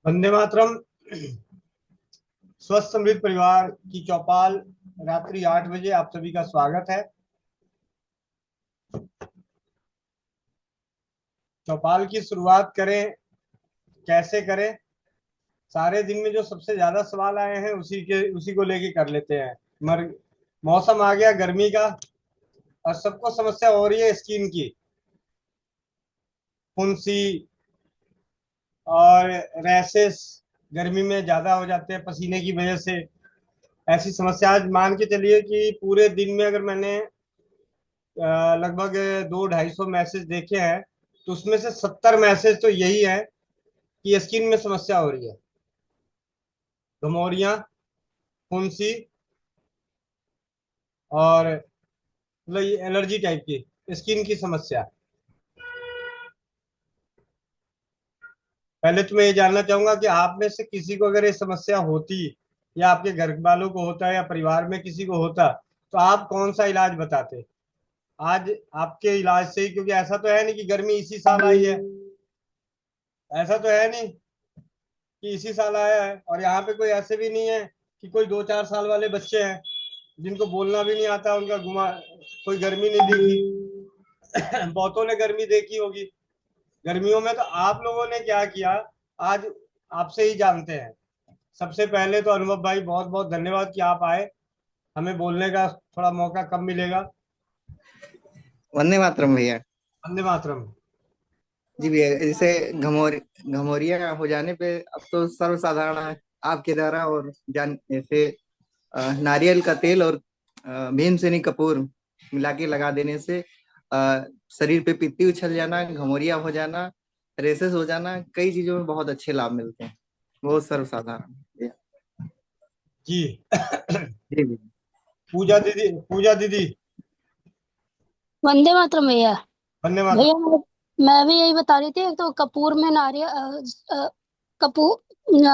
वंदे मातरम। स्वस्थ समृद्ध परिवार की चौपाल रात्रि 8 बजे आप सभी का स्वागत है। चौपाल की शुरुआत करें, कैसे करें? सारे दिन में जो सबसे ज्यादा सवाल आए हैं उसी को लेके कर लेते हैं। मर मौसम आ गया गर्मी का और सबको समस्या हो रही है स्किन की, फुंसी और रैशेस। गर्मी में ज्यादा हो जाते हैं पसीने की वजह से। ऐसी समस्या आज मान के चलिए कि पूरे दिन में अगर मैंने लगभग 200-250 मैसेज देखे हैं, तो उसमें से 70 मैसेज तो यही है कि स्किन में समस्या हो रही है, घमौरियां, फुंसी और मतलब ये एलर्जी टाइप की स्किन की समस्या। पहले तो मैं ये जानना चाहूंगा कि आप में से किसी को अगर ये समस्या होती, या आपके घर वालों को होता, या परिवार में किसी को होता, तो आप कौन सा इलाज बताते आज आपके इलाज से ही? क्योंकि ऐसा तो है नहीं कि गर्मी इसी साल आई है, ऐसा तो है नहीं कि इसी साल आया है। और यहाँ पे कोई ऐसे भी नहीं है कि कोई 2-4 साल वाले बच्चे हैं जिनको बोलना भी नहीं आता, उनका घुमा कोई गर्मी नहीं देखी। बहुतों ने गर्मी देखी होगी गर्मियों में। तो आप लोगों ने क्या किया आज, आपसे ही जानते हैं। सबसे पहले तो अनुभव भाई, बहुत बहुत धन्यवाद कि आप आए। हमें बोलने का थोड़ा मौका कम मिलेगा। वंदे मातरम भैया। वंदे मातरम। जी भैया, जैसे घमौरिया हो जाने पे अब तो सर्वसाधारण है आपके द्वारा, और जान जैसे नारियल का तेल और भीमसेनी कपूर मिला के लगा देने से शरीर पे पित्ती उछल जाना, घमौरिया हो जाना, रेसेस हो जाना, कई चीजों में बहुत अच्छे लाभ मिलते हैं। बहुत सर्वसाधारण है। जी। जी जी। पूजा दीदी, पूजा दीदी। वंदे मातरम भैया। वंदे भैया मातरम। मैं भी यही बता रही थी। एक तो कपूर में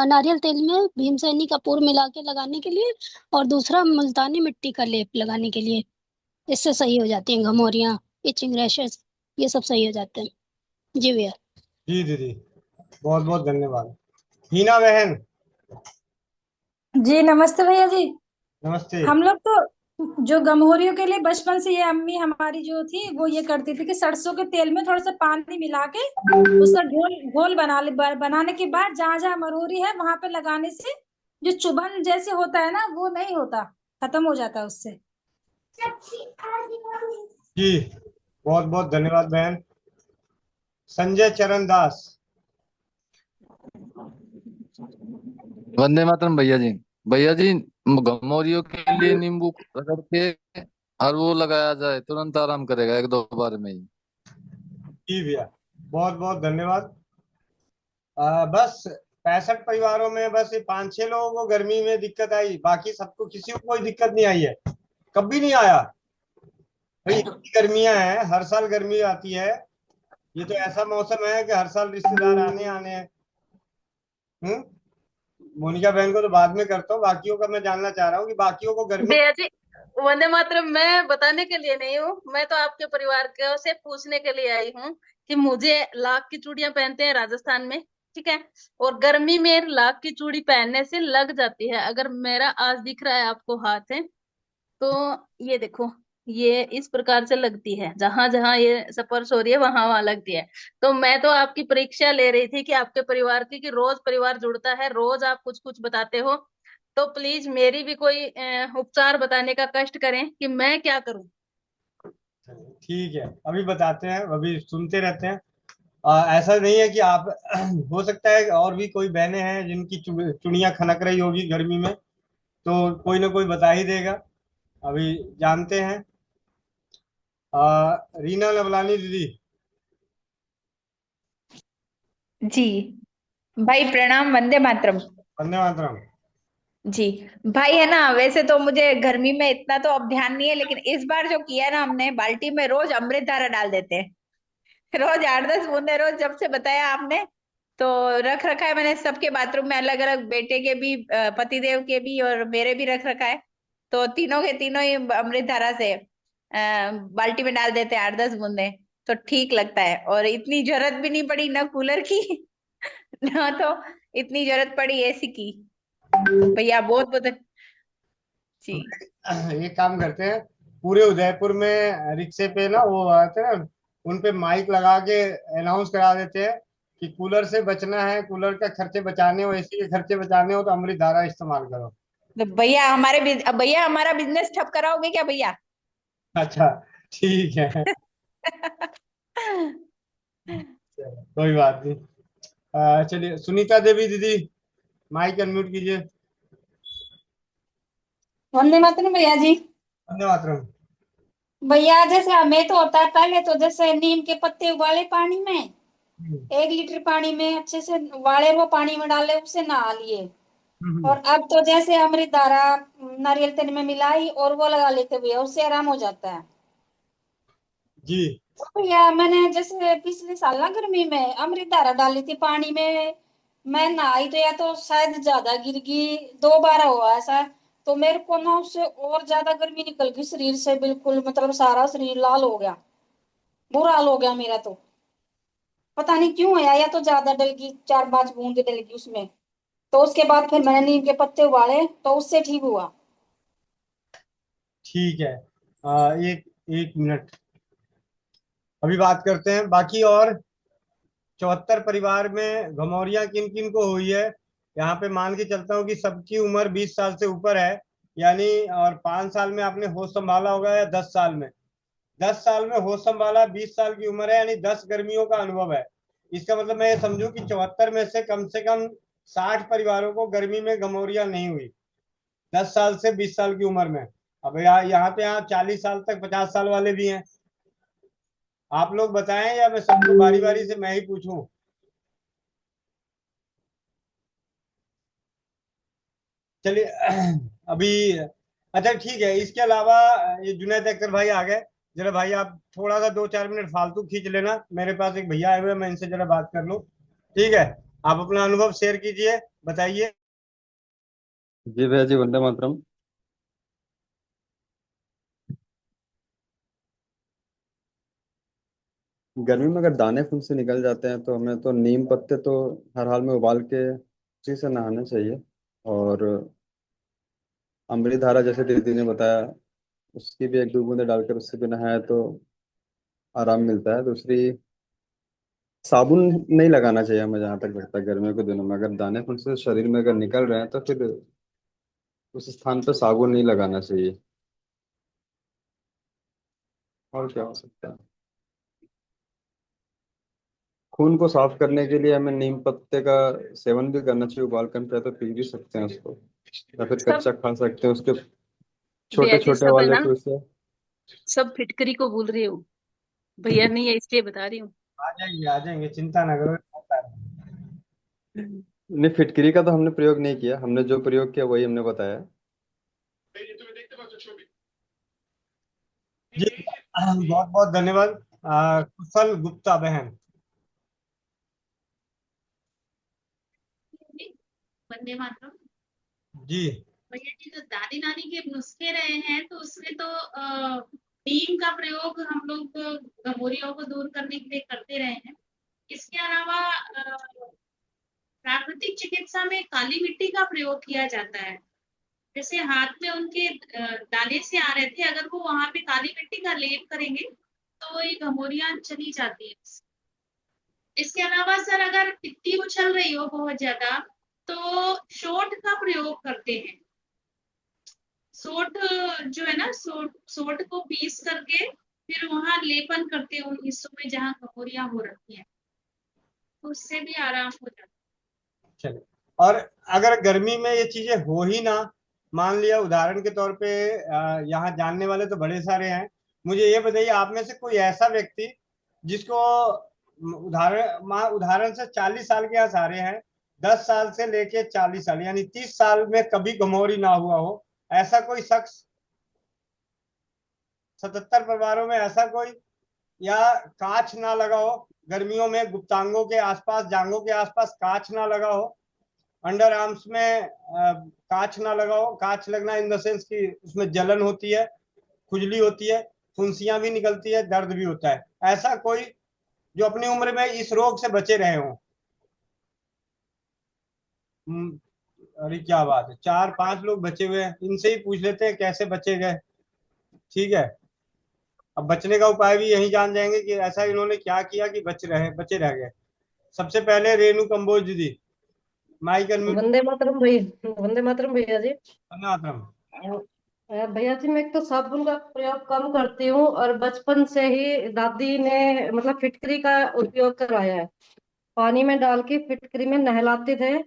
नारियल तेल में भीमसेनी कपूर मिला के लगाने के लिए, और दूसरा मुल्तानी मिट्टी का लेप लगाने के लिए। इससे सही हो जाती हैं घमौरियाँ, इचिंग रैशेस, ये सब सही हो जाते हैं। जी भैया। जी दीदी, बहुत बहुत धन्यवाद। हीना बहन। जी नमस्ते भैया जी। नमस्ते। हम लोग तो जो गमहोरियों के लिए बचपन से, ये अम्मी हमारी जो थी वो ये करती थी कि सरसों के तेल में थोड़ा सा पानी मिला के उसका घोल घोल बनाने के बाद जहां जहां मरोरी है वहां पे लगाने से जो चुभन जैसे होता है ना, वो नहीं होता, खत्म हो जाता है उससे। जी, बहुत बहुत धन्यवाद बहन। संजय चरण दास। वंदे मातरम भैया जी। भैया जी, घमौरियों के लिए नींबू रगड़ के और वो लगाया जाए, तुरंत आराम करेगा 1-2 बार में ही। जी भैया, बहुत बहुत धन्यवाद। बस 65 परिवारों में बस ये 5-6 लोगों को गर्मी में दिक्कत आई, बाकी सबको किसी को कोई दिक्कत नहीं आई है। कभी नहीं आया भाई। इतनी गर्मियां हैं, हर साल गर्मी आती है। ये तो ऐसा मौसम है कि हर साल रिश्तेदार आने आने हैं। हम्म। मोनिका बहन को तो बाद में करता हूँ, बाकियों का मैं जानना चाह रहा हूँ कि बाकियों को गर्मी। भैया जी, वंदे मातरम मैं बताने के लिए नहीं हूँ, मैं तो आपके परिवार के से पूछने के लिए आई हूँ कि मुझे लाख की चूड़ियां पहनते हैं राजस्थान में, ठीक है, और गर्मी में लाख की चूड़ी पहनने से लग जाती है। अगर मेरा आज दिख रहा है आपको हाथ है, तो ये देखो, ये इस प्रकार से लगती है, जहां जहां ये स्पर्श हो रही है वहां वहां लगती है। तो मैं तो आपकी परीक्षा ले रही थी कि आपके परिवार की, कि रोज परिवार जुड़ता है, रोज आप कुछ कुछ बताते हो, तो प्लीज मेरी भी कोई उपचार बताने का कष्ट करें कि मैं क्या करूं। ठीक है, अभी बताते हैं, अभी सुनते रहते हैं। ऐसा नहीं है कि आप हो सकता है और भी कोई बहनें हैं जिनकी चुड़ियां खनक रही होगी गर्मी में, तो कोई ना कोई बता ही देगा। अभी जानते हैं। रीना नवलानी दीदी। जी भाई प्रणाम, वंदे मातरम। वंदे मातरम। जी भाई, है ना, वैसे तो मुझे गर्मी में इतना तो अब ध्यान नहीं है, लेकिन इस बार जो किया ना हमने, बाल्टी में रोज अमृत धारा डाल देते हैं। रोज 8-10 बूंदे रोज, जब से बताया आपने तो रख रखा है मैंने सबके बाथरूम में, अलग अलग, बेटे के भी, पतिदेव के भी, और मेरे भी रख रखा है। तो तीनों के तीनों ही अमृत धारा से बाल्टी में डाल देते हैं 8-10 बूंदे। तो ठीक लगता है, और इतनी जरूरत भी नहीं पड़ी ना कूलर की ना तो इतनी जरूरत पड़ी एसी की। भैया बहुत बहुत जी। एक काम करते हैं, पूरे उदयपुर में रिक्शे पे ना वो आते हैं ना, उन पे माइक लगा के अनाउंस करा देते हैं कि कूलर से बचना है, कूलर का खर्चे बचाने हो, एसी के खर्चे बचाने हो तो अमृत धारा इस्तेमाल करो। तो भैया हमारा बिजनेस ठप कराओगे क्या भैया? अच्छा, ठीक है, चलो, कोई बात नहीं। चलिए, सुनीता देवी दीदी, माइक अनम्यूट कीजिए। वंदे मातरम भैया जी। वंदे मातरम। भैया जैसे हमें तो होता है, पहले तो जैसे नीम के पत्ते उबाले पानी में, हम्म, 1 लीटर पानी में अच्छे से उबाले, वो पानी में डाले, उससे नहा लिए। हम्म, और अब तो जैसे अमृत धारा नारियल तेल में मिलाई और वो लगा लेते भैया, उससे आराम हो जाता है। जी। तो भैया मैंने जैसे पिछले साल ना गर्मी में अमृत धारा डाली थी पानी में, मैं नहाई तो या तो शायद ज्यादा गिर गई, 2 बार हुआ ऐसा। तो मेरे को ना उससे और ज्यादा गर्मी निकल गई शरीर से, बिल्कुल मतलब सारा शरीर लाल हो गया, बुरा हाल हो गया मेरा तो। पता नहीं क्यों है, या तो ज्यादा डल गई, 4-5 बूंद डल गई उसमें। तो उसके बाद फिर मैंने नीम के पत्ते उबाले तो उससे ठीक हुआ। ठीक है, एक एक मिनट, अभी बात करते हैं बाकी। और 74 परिवार में घमौरियां किन किन को हुई है, यहाँ पे मान के चलता हूँ कि सबकी उम्र 20 साल से ऊपर है, यानी, और 5 साल में आपने होश संभाला होगा, या 10 साल में। 10 साल में होश संभाला, 20 साल की उम्र है, यानी 10 गर्मियों का अनुभव है। इसका मतलब मैं ये समझूं कि 74 में से कम 60 परिवारों को गर्मी में घमौरियां नहीं हुई, 10 साल से 20 साल की उम्र में। अब यहाँ पे 40 साल तक 50 साल वाले भी हैं। आप लोग बताएं या मैं सबको बारी बारी से मैं ही पूछूं? चलिए, अभी, अच्छा ठीक है, इसके अलावा ये जुनैद अख्तर भाई आ गए। जरा भाई आप थोड़ा सा 2-4 मिनट फालतू खींच लेना, मेरे पास एक भैया आए हुए हैं, मैं इनसे जरा बात कर लूं। ठीक है, आप अपना अनुभव शेयर कीजिए, बताइए। जी भैया जी, वंदे मातरम। गर्मी में अगर दाने खून से निकल जाते हैं तो हमें तो नीम पत्ते तो हर हाल में उबाल के उसी से नहाना चाहिए। और अमृत धारा जैसे दीदी ने बताया, उसकी भी 1-2 बूंदे डालकर उससे भी नहाया तो आराम मिलता है। दूसरी, साबुन नहीं लगाना चाहिए हमें, जहाँ तक लगता है गर्मियों के दिनों में अगर दाने खून से शरीर में अगर निकल रहे हैं तो फिर उस स्थान पर साबुन नहीं लगाना चाहिए। और क्या हो सकता है? खून को साफ करने के लिए हमें नीम पत्ते का सेवन भी करना चाहिए, उबाल कर चाहे तो पी भी सकते हैं उसको, या फिर सब कच्चा खा सकते हैं उसके छोटे भैया जी छोटे सब है वाले ना, को से। सब फिटकरी को भूल रही हूँ, भैया नहीं है इसलिए बता रही हूँ। आ जाएंगे, चिंता ना करो। नहीं, फिटकरी का तो हमने प्रयोग नहीं किया, हमने जो प्रयोग किया वही हमने बताया। जी, बहुत बहुत धन्यवाद। कुशल गुप्ता बहन। वंदे मातरम। जी। भैया जी, जो दादी नानी के नुस्खे रहे हैं तो उसमें तो नीम का प्रयोग हम लोग गमोरियों को दूर करने के लिए करते रहे हैं। इसके अलावा प्राकृतिक चिकित्सा में काली मिट्टी का प्रयोग किया जाता है। जैसे हाथ में उनके दाने से आ रहे थे, अगर वो वहां पे काली मिट्टी का लेप करेंगे तो ये घमोरियां चली जाती है। इसके अलावा सर, अगर पित्ती उछल रही हो बहुत ज्यादा तो सोंठ का प्रयोग करते हैं। सोंठ जो है ना, सोंठ को पीस करके फिर वहां लेपन करते हैं उन हिस्सों में जहाँ घमोरियां हो रखी हैं, तो उससे भी आराम हो जाता चलिए, और अगर गर्मी में ये चीजें हो ही ना, मान लिया उदाहरण के तौर पे, यहाँ जानने वाले तो बड़े सारे हैं, मुझे ये बताइए, आप में से कोई ऐसा व्यक्ति जिसको, उदाहरण से 40 साल के यहाँ सारे हैं, 10 साल से लेके 40 साल, यानी 30 साल में कभी घमौरी ना हुआ हो, ऐसा कोई शख्स? 77 परिवारों में ऐसा कोई? या कांच ना लगा हो गर्मियों में, गुप्तांगों के आसपास, जांघों के आसपास कांच ना लगा हो, अंडर आर्म्स में कांच ना लगा हो, कांच लगना इन द सेंस कि उसमें जलन होती है, खुजली होती है, फुंसियां भी निकलती है, दर्द भी होता है, ऐसा कोई जो अपनी उम्र में इस रोग से बचे रहे हों? अरे क्या बात है, 4-5 लोग बचे हुए हैं, इनसे ही पूछ लेते हैं कैसे बचे गए। ठीक है, अब बचने का उपाय भी यही जान जाएंगे कि ऐसा इन्होंने क्या किया कि बचे रह गए। सबसे पहले रेणु कंबोज दीदी, माइक अनम्यूट। वंदे मातरम भैया, वंदे मातरम भैया जी। मातरम। भैया जी, मैं एक तो साबुन का प्रयोग कम करती हूँ और बचपन से ही दादी ने मतलब फिटकरी का उपयोग करवाया है। पानी में डाल के फिटकरी में नहलाते थे,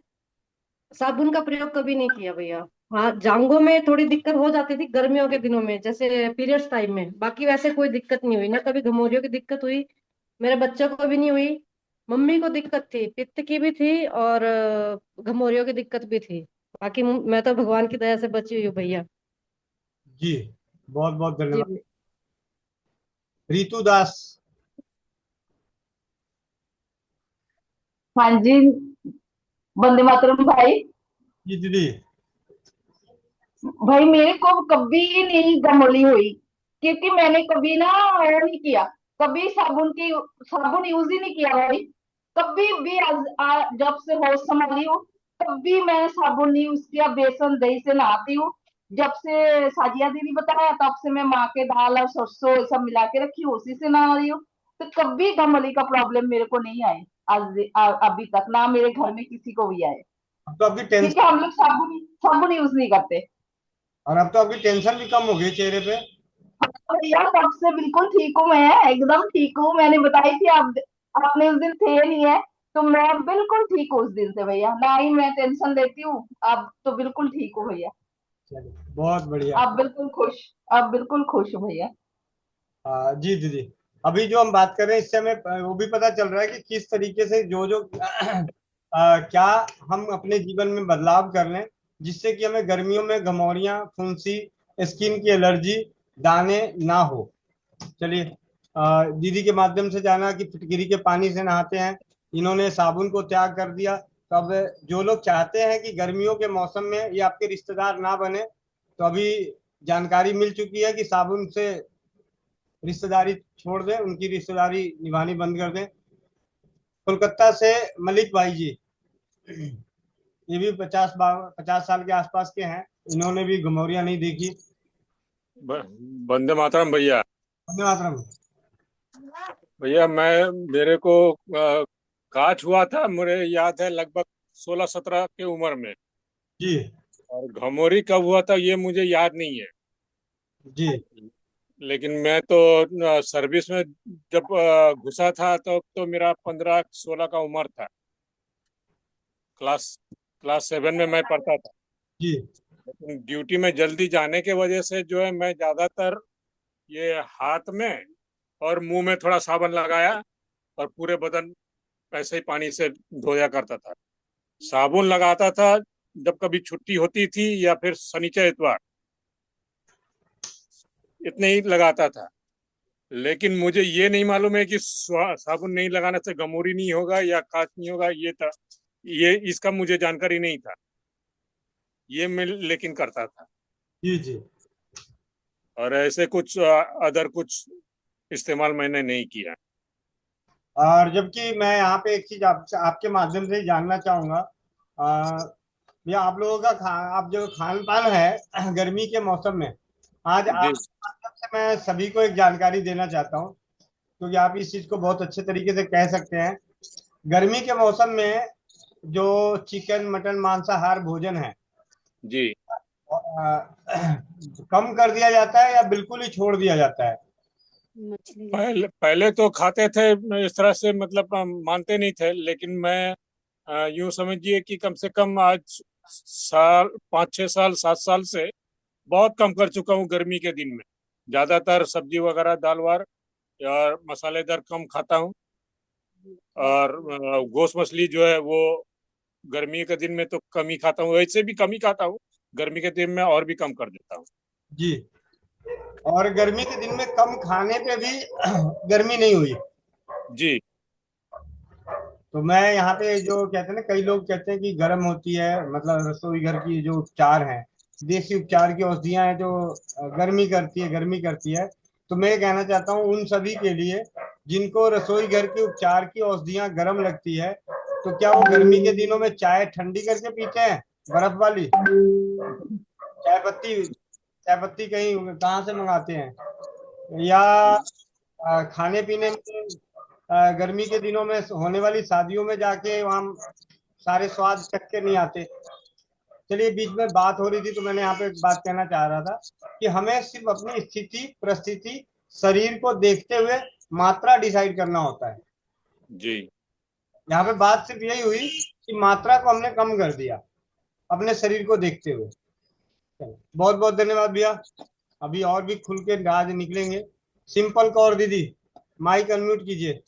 साबुन का प्रयोग कभी नहीं किया भैया। हाँ, जांघों में थोड़ी दिक्कत हो जाती थी गर्मियों के दिनों में, जैसे पीरियड्स टाइम में, बाकी वैसे कोई दिक्कत नहीं हुई ना, कभी घमौरियों की दिक्कत हुई, मेरे बच्चों को भी नहीं हुई। मम्मी को दिक्कत थी, पित्त की भी थी और घमौरियों की दिक्कत भी थी। बाकी मैं तो भगवान की दया से बची हुई हूँ भैया। जी, बहुत बहुत जी धन्यवाद। रितु दास। हाँ जी, वंदे मातरम भाई। जी दीदी। भाई मेरे को कभी नहीं गमोली हुई, क्योंकि मैंने कभी ना वो नहीं किया, कभी साबुन यूज ही नहीं किया भाई। कभी भी जब से होश संभाली हूँ तब भी मैंने साबुन नहीं यूज किया, बेसन दही से नहाती हूँ। जब से साजिया दीदी बताया तब से मैं माँ के दाल और सरसों ये सब मिला के रखी हूँ, उसी से नहा रही हूँ। तो कभी गमोली का प्रॉब्लम मेरे को नहीं आए अभी तक, ना मेरे घर में किसी को भी आए, अब तो आपकी क्योंकि टेंशन, हम लोग साबुन साबुन यूज नहीं करते। और अब तो आपकी टेंशन भी कम हो गई चेहरे पे। भैया तब से बिल्कुल ठीक हूँ, मैं एकदम ठीक हूँ। मैंने बताई थी आपने उस दिन थे नहीं है, तो मैं बिल्कुल ठीक हूँ उस दिन से भैया, ना ही मैं टेंशन लेती हूँ। अब तो बिल्कुल ठीक हूँ भैया। चलिए, बहुत बढ़िया। अब बिल्कुल खुश, अब बिल्कुल खुश हूँ भैया। जी दीदी, अभी जो हम बात कर रहे हैं इससे हमें वो भी पता चल रहा है कि किस तरीके से जो जो क्या हम अपने जीवन में बदलाव कर लें जिससे कि हमें गर्मियों में घमौरियां, फुंसी, स्किन की एलर्जी, दाने ना हो। चलिए, दीदी के माध्यम से जाना कि फिटकिरी के पानी से नहाते हैं, इन्होंने साबुन को त्याग कर दिया। तो अब जो लोग चाहते हैं कि गर्मियों के मौसम में ये आपके रिश्तेदार ना बने, तो अभी जानकारी मिल चुकी है कि साबुन से रिश्तेदारी छोड़ दें, उनकी रिश्तेदारी निभानी बंद कर दें। कोलकाता से मलिक भाई जी, ये भी 50 साल के आसपास के हैं, इन्होंने भी घमौरियां नहीं देखी। वंदे मातरम भैया। वंदे मातरम। भैया मेरे को काच हुआ था, मुझे याद है लगभग 16-17 के उम्र में। जी। और घमौरी कब हुआ था ये मुझे याद नहीं है जी। लेकिन मैं तो सर्विस में जब घुसा था तो मेरा 15-16 का उम्र था। क्लास क्लास 7 में मैं पढ़ता था। जी। लेकिन ड्यूटी में जल्दी जाने के वजह से जो है मैं ज्यादातर ये हाथ में और मुंह में थोड़ा साबुन लगाया और पूरे बदन ऐसे ही पानी से धोया करता था। साबुन लगाता था जब कभी छुट्टी होती थी या फिर शनिचर इतवार, इतने ही लगाता था। लेकिन मुझे ये नहीं मालूम है कि साबुन नहीं लगाने से गमोरी नहीं होगा या काच नहीं होगा, ये इसका मुझे जानकारी नहीं था। ये मैं लेकिन करता था। जी जी। और ऐसे कुछ अदर कुछ इस्तेमाल मैंने नहीं किया। और जबकि मैं यहाँ पे एक चीज आपके माध्यम से ही जानना चाहूंगा, ये आप लोगों का आप जो खान पान है गर्मी के मौसम में, आज जी। आपके माध्यम से मैं सभी को एक जानकारी देना चाहता हूँ, क्योंकि आप इस चीज को बहुत अच्छे तरीके से कह सकते हैं। गर्मी के मौसम में जो चिकन, मटन, मांसाहार भोजन है, जी। कम कर दिया जाता है या बिल्कुल ही छोड़ दिया जाता है? पहले तो खाते थे इस तरह से, मतलब मानते नहीं थे। लेकिन मैं यूं समझिए कि कम से कम आज 5-6 साल 7 साल से बहुत कम कर चुका हूँ। गर्मी के दिन में ज्यादातर सब्जी वगैरह, दाल वार या मसालेदार कम खाता हूँ। और गोश्त मछली जो है वो गर्मी के दिन में तो कम ही खाता हूँ, वैसे भी कम ही खाता हूँ। गर्मी के दिन में और भी कम कर देता हूँ। जी। और गर्मी के दिन में कम खाने पे भी गर्मी नहीं हुई? जी। तो मैं यहाँ पे जो कहते हैं ना, कई लोग कहते हैं कि गर्म होती है, मतलब रसोई घर की जो उपचार है, देसी उपचार की औषधियां हैं जो गर्मी करती है। तो मैं ये कहना चाहता हूँ उन सभी के लिए जिनको रसोई घर के उपचार की औषधियां गर्म लगती है, तो क्या वो गर्मी के दिनों में चाय ठंडी करके पीते हैं, बर्फ वाली? चाय पत्ती कहीं कहाँ से मंगाते हैं? या खाने पीने में गर्मी के दिनों में होने वाली शादियों में जाके वहाँ सारे स्वाद चख के नहीं आते? चलिए, बीच में बात हो रही थी तो मैंने यहाँ पे एक बात कहना चाह रहा था कि हमें सिर्फ अपनी स्थिति परिस्थिति शरीर को देखते हुए मात्रा डिसाइड करना होता है जी। यहाँ पे बात सिर्फ यही हुई कि मात्रा को हमने कम कर दिया अपने शरीर को देखते हुए। बहुत बहुत धन्यवाद भैया। अभी और भी खुल के राज निकलेंगे। सिंपल कौर दीदी, माइक अनम्यूट कीजिए।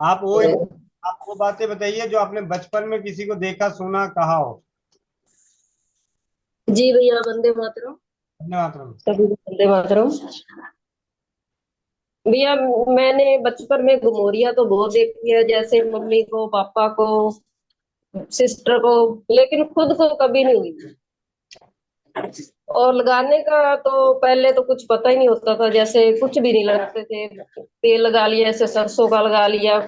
आप वो बातें बताइए जो आपने बचपन में किसी को देखा, सुना, कहा हो। जी भैया, वंदे मातरम। धन्यवाद। सभी को वंदे मातरम। भैया, मैंने बचपन में घुमोरिया तो बहुत देखी है, जैसे मम्मी को, पापा को, सिस्टर को, लेकिन खुद को कभी नहीं हुई। और लगाने का तो पहले तो कुछ पता ही नहीं होता था, जैसे कुछ भी नहीं लगाते थे। तेल लगा लिया, ऐसे सरसों का लगा लिया,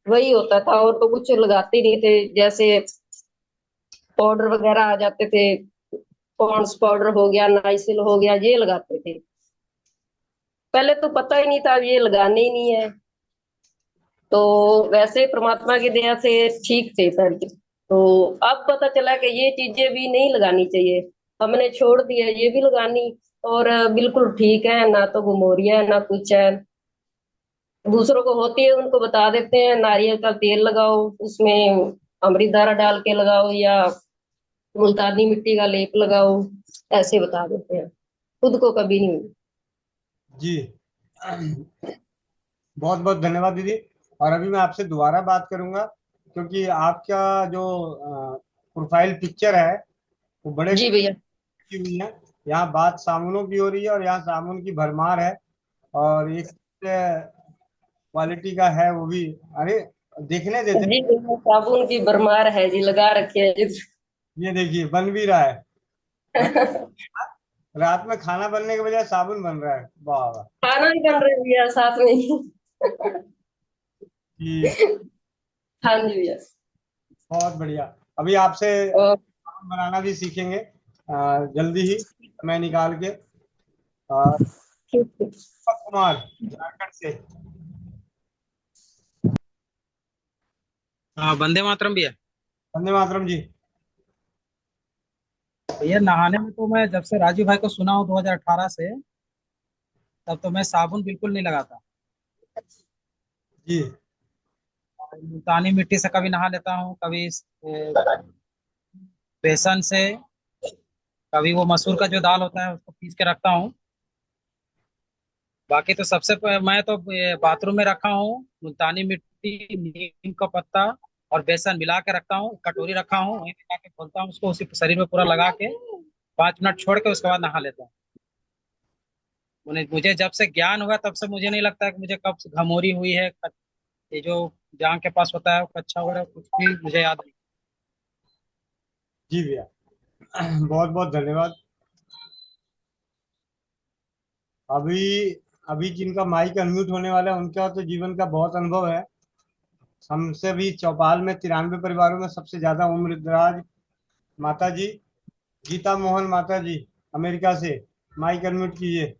वही होता था, और तो कुछ लगाते नहीं थे। जैसे पाउडर वगैरह आ जाते थे, पॉन्ड्स पाउडर हो गया, नाइसिल हो गया, ये लगाते थे। पहले तो पता ही नहीं था ये लगाने ही नहीं है। तो वैसे परमात्मा की दया से ठीक थे पहले। तो अब पता चला कि ये चीजें भी नहीं लगानी चाहिए, हमने छोड़ दिया ये भी लगानी। और बिल्कुल ठीक है, ना तो घुमोरिया है ना कुछ है। दूसरों को होती है उनको बता देते हैं नारियल का तेल लगाओ, उसमें अमृतधारा डाल के लगाओ, या मुल्तानी मिट्टी का लेप लगाओ, ऐसे बता देते हैं। खुद को कभी नहीं। जी, बहुत बहुत धन्यवाद दीदी। और अभी मैं आपसे दोबारा बात करूंगा क्योंकि आपका जो प्रोफाइल पिक्चर है वो बड़े जी भैया। की हुई है। यहाँ बात साबुनों की हो रही है और यहाँ साबुन की भरमार है, और एक क्वालिटी का है वो भी। अरे देखने देते, जी भैया, साबुन की भरमार है जी, लगा रखे है जी। ये देखिए बन भी रहा है। रात में खाना बनने के बजाय साबुन बन रहा है। वाह वाह। खाना भी बन रहे हैं भैया साथ में ही। ठीक, हाँ जी भैया। बहुत बढ़िया। अभी आपसे और बनाना भी सीखेंगे जल्दी ही समय निकाल के। दीपक कुमार, झारखंड से। हाँ, वंदे मातरम भैया। वंदे मातरम जी। भैया, नहाने में तो मैं जब से राजीव भाई को सुना हूँ 2018 से, तब तो मैं साबुन बिल्कुल नहीं लगाता। जी। मुल्तानी मिट्टी से कभी नहा लेता हूँ, कभी बेसन से, कभी वो मसूर का जो दाल होता है उसको पीस के रखता हूँ। बाकी तो मैं तो बाथरूम में रखा हूँ मुल्तानी मिट्टी, नीम का पत्ता और बेसन मिला के रखता हूँ, कटोरी रखा हूँ, वहीं मिला के खोलता हूँ उसको, उसी शरीर में पूरा लगा के 5 मिनट छोड़ के उसके बाद नहा लेता हूँ। मुझे जब से ज्ञान हुआ तब से मुझे नहीं लगता है कि मुझे कब से घमौरी हुई है। ये जो जान के पास होता है कच्चा वगैरह कुछ भी मुझे याद नहीं। जी भैया, बहुत बहुत धन्यवाद। अभी अभी जिनका माइक अनम्यूट होने वाला है उनका तो जीवन का बहुत अनुभव है। हमसे भी चौपाल में 93 परिवारों में सबसे ज्यादा उम्र दराज माता जी, गीता मोहन माता जी, अमेरिका से। माइक अनम्यूट कीजिए।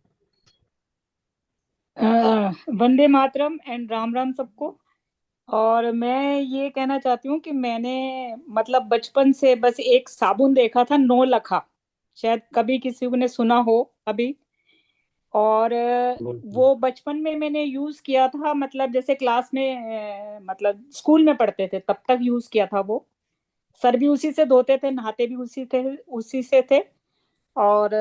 वंदे मातरम एंड राम राम सबको। और मैं ये कहना चाहती हूँ कि मैंने मतलब बचपन से बस एक साबुन देखा था, नौलखा, शायद कभी किसी ने सुना हो अभी। और वो बचपन में मैंने यूज किया था, मतलब जैसे क्लास में मतलब स्कूल में पढ़ते थे तब तक यूज किया था वो। सर भी उसी से धोते थे, नहाते भी उसी से थे। और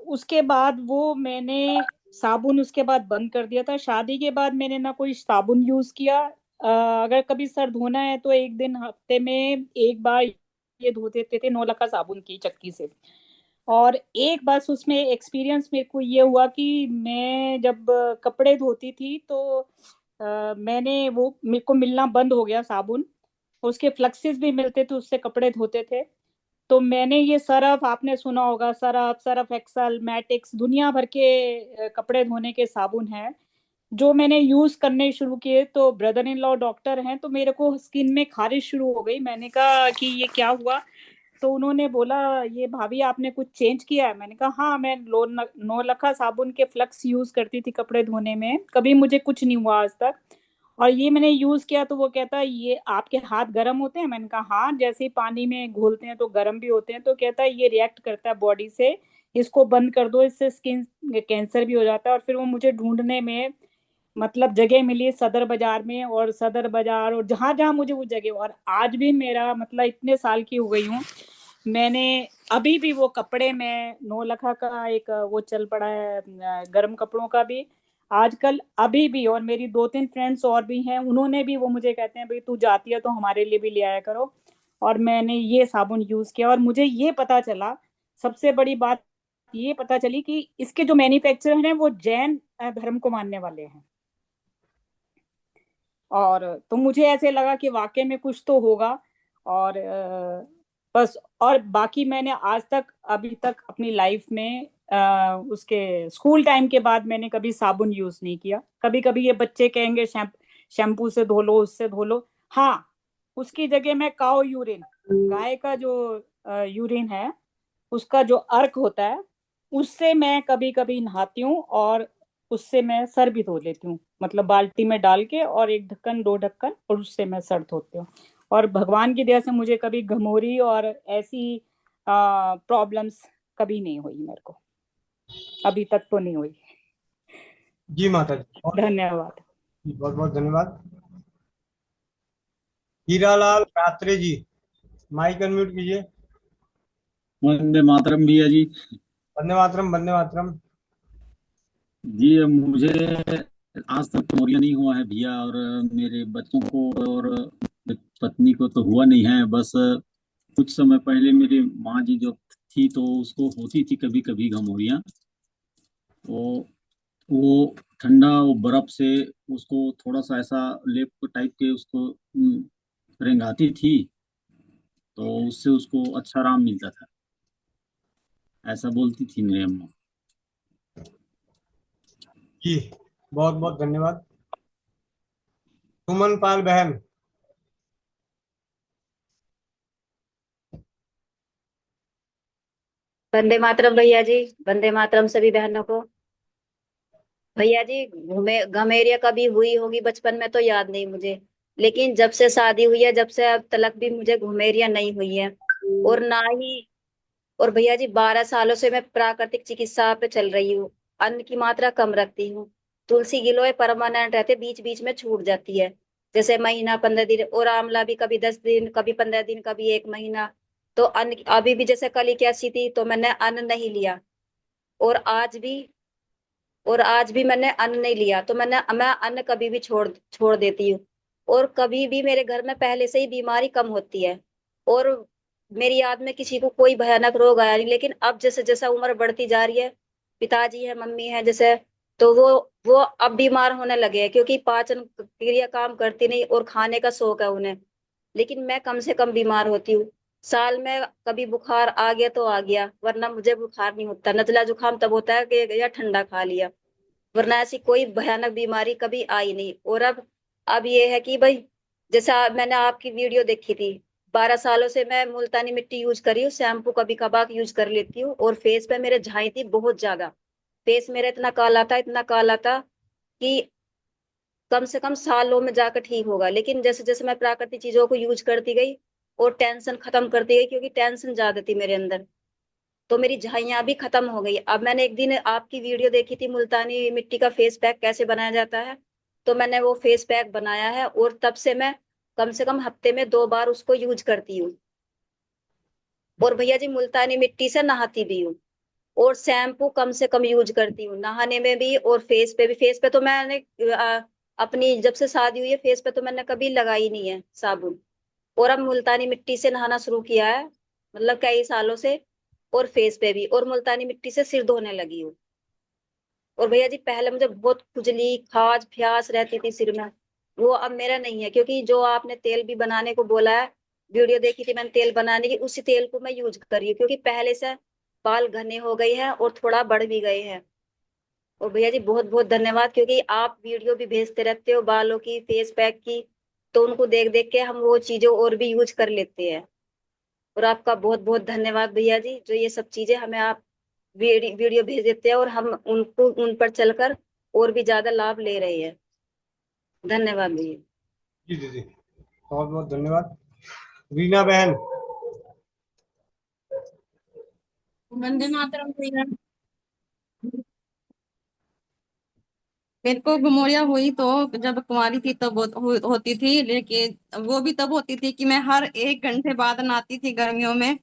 उसके बाद वो मैंने साबुन उसके बाद बंद कर दिया था। शादी के बाद मैंने ना कोई साबुन यूज किया। अगर कभी सर धोना है तो एक दिन हफ्ते में एक बार ये धो देते थे नौलखा साबुन की चक्की से। और एक बस उसमें एक्सपीरियंस मेरे को ये हुआ कि मैं जब कपड़े धोती थी तो मैंने वो मेरे को मिलना बंद हो गया साबुन। उसके फ्लक्सेस भी मिलते थे, उससे कपड़े धोते थे। तो मैंने ये सरफ, आपने सुना होगा, सरफ एक्सल, मैटिक्स, दुनिया भर के कपड़े धोने के साबुन हैं। जो मैंने यूज करने शुरू किए, तो ब्रदर इन लॉ डॉक्टर हैं, तो मेरे को स्किन में खारिश शुरू हो गई। मैंने कहा कि ये क्या हुआ, तो उन्होंने बोला ये भाभी आपने कुछ चेंज किया है। मैंने कहा हाँ, मैं नौलखा साबुन के फ्लक्स यूज करती थी कपड़े धोने में, कभी मुझे कुछ नहीं हुआ आज तक। और ये मैंने यूज किया तो वो कहता है ये आपके हाथ गर्म होते हैं। मैंने कहा हाँ, जैसे ही पानी में घोलते हैं तो गर्म भी होते हैं। तो कहता है ये रिएक्ट करता है बॉडी से, इसको बंद कर दो, इससे स्किन कैंसर भी हो जाता है। और फिर वो मुझे ढूंढने में मतलब जगह मिली सदर बाजार में, और सदर बाजार और जहां जहां मुझे वो जगह, और आज भी मेरा मतलब इतने साल की हो गई हूँ, मैंने अभी भी वो कपड़े में नौलखा का एक वो चल पड़ा है गर्म कपड़ों का भी आजकल अभी भी। और मेरी 2-3 फ्रेंड्स और भी हैं, उन्होंने भी, वो मुझे कहते हैं भाई तू जाती है तो हमारे लिए भी ले आया करो। और मैंने ये साबुन यूज किया और मुझे ये पता चला, सबसे बड़ी बात ये पता चली कि इसके जो मैन्युफैक्चरर हैं वो जैन धर्म को मानने वाले हैं। और तो मुझे ऐसे लगा कि वाकई में कुछ तो होगा। और बस, और बाकी मैंने आज तक अभी तक अपनी लाइफ में उसके स्कूल टाइम के बाद मैंने कभी साबुन यूज नहीं किया। कभी कभी ये बच्चे कहेंगे शैम्पू से धो लो, उससे धो लो, हाँ, उसकी जगह मैं काओ यूरिन, गाय का जो यूरिन है उसका जो अर्क होता है उससे मैं कभी कभी नहाती हूँ, और उससे मैं सर भी धो लेती हूँ, मतलब बाल्टी में डाल के, और 1 ढक्कन 2 ढक्कन, और उससे मैं सर धोती हूँ। और भगवान की दया से मुझे कभी घमौरी और ऐसी प्रॉब्लम्स कभी नहीं हुई, मेरे को अभी तक तो नहीं हुई। जी माता जी, धन्यवाद। बहुत बहुत धन्यवाद। हीरालाल रात्रे जी, माइक अनम्यूट कीजिए। वंदे मातरम भैया जी। वंदे मातरम, वंदे मातरम। जी मुझे आज तक मोरिया नहीं हुआ है भैया, और मेरे बच्चों को और पत्नी को तो हुआ नहीं है। बस कुछ समय पहले मेरी माँ जी जो थी तो उसको होती थी कभी कभी घमौरियाँ। तो वो ठंडा वो बर्फ से उसको थोड़ा सा ऐसा लेप टाइप के उसको रेंगाती थी, तो उससे उसको अच्छा आराम मिलता था, ऐसा बोलती थी मेरी अम्मा। जी बहुत बहुत धन्यवाद। सुमन पाल बहन। वंदे मातरम भैया जी, वंदे मातरम सभी बहनों को। भैया जी, घमेरिया कभी हुई होगी बचपन में तो याद नहीं मुझे, लेकिन जब से शादी हुई है, जब से अब तलक भी मुझे घुमेरिया नहीं हुई है। और ना ही, और भैया जी 12 सालों से मैं प्राकृतिक चिकित्सा पे चल रही हूँ। अन्न की मात्रा कम रखती हूँ। तुलसी गिलोय परमानेंट रहते, बीच बीच में छूट जाती है, जैसे महीना 15 दिन, और आंवला भी कभी 10 दिन, कभी 15 दिन, कभी 1 महीना। तो अन्न अभी भी जैसे कल की ऐसी थी तो मैंने अन्न नहीं लिया, और आज भी, और आज भी मैंने अन्न नहीं लिया। तो मैं अन्न कभी भी छोड़ छोड़ देती हूँ। और कभी भी मेरे घर में पहले से ही बीमारी कम होती है, और मेरी याद में किसी को कोई भयानक रोग आया नहीं। लेकिन अब जैसे जैसा उम्र बढ़ती जा रही है, पिताजी है, मम्मी है जैसे, तो वो अब बीमार होने लगे हैं, क्योंकि पाचन क्रिया काम करती नहीं और खाने का शौक है उन्हें। लेकिन मैं कम से कम बीमार होती हूँ। साल में कभी बुखार आ गया तो आ गया, वरना मुझे बुखार नहीं होता। नजला जुकाम तब होता है कि या ठंडा खा लिया, वरना ऐसी कोई भयानक बीमारी कभी आई नहीं। और अब ये है कि भाई, जैसा मैंने आपकी वीडियो देखी थी, 12 सालों से मैं मुल्तानी मिट्टी यूज कर रही हूँ, शैम्पू कभी कभार यूज कर लेती हूँ, और फेस पे मेरे झाई थी बहुत ज्यादा। फेस मेरा इतना काला था, इतना काला था कि कम से कम सालों में जाकर ठीक होगा। लेकिन जैसे जैसे मैं प्राकृतिक चीजों को यूज करती गई और टेंशन खत्म करती गई, क्योंकि टेंशन ज्यादा थी मेरे अंदर, तो मेरी झाइयां भी खत्म हो गई। अब मैंने एक दिन आपकी वीडियो देखी थी, मुल्तानी मिट्टी का फेस पैक कैसे बनाया जाता है, तो मैंने वो फेस पैक बनाया है, और तब से मैं कम से कम हफ्ते में 2 बार उसको यूज करती हूँ। और भैया जी मुल्तानी मिट्टी से नहाती भी हूँ, और शैम्पू कम से कम यूज करती हूँ नहाने में भी, और फेस पे भी। फेस पे तो मैंने अपनी जब से शादी हुई है, फेस पे तो मैंने कभी लगाई नहीं है साबुन। और अब मुल्तानी मिट्टी से नहाना शुरू किया है, मतलब कई सालों से। और फेस पे भी, और मुल्तानी मिट्टी से सिर धोने लगी हूँ। और भैया जी पहले मुझे बहुत खुजली खाज प्यास रहती थी सिर में, वो अब मेरा नहीं है। क्योंकि जो आपने तेल भी बनाने को बोला है, वीडियो देखी थी मैंने तेल बनाने की, उसी तेल को मैं यूज कर रही हूँ। क्योंकि पहले से बाल घने हो गए हैं और थोड़ा बढ़ भी गए हैं। और भैया जी बहुत बहुत धन्यवाद, क्योंकि आप वीडियो भी भेजते रहते हो बालों की, फेस पैक की, तो उनको देख देख के हम वो चीजें और भी यूज कर लेते हैं। और आपका बहुत बहुत धन्यवाद भैया जी, जो ये सब चीजें हमें आप वीडियो भेज देते हैं और हम उनको उन पर चलकर और भी ज्यादा लाभ ले रहे हैं। धन्यवाद भैया। जी दीदी, बहुत बहुत धन्यवाद। रीना बहन। वंदे मातरम भैया। मेरे को गमोरिया हुई तो जब कुंवारी थी तब होती थी, लेकिन वो भी तब होती थी कि मैं हर 1 घंटे बाद नहाती थी गर्मियों में,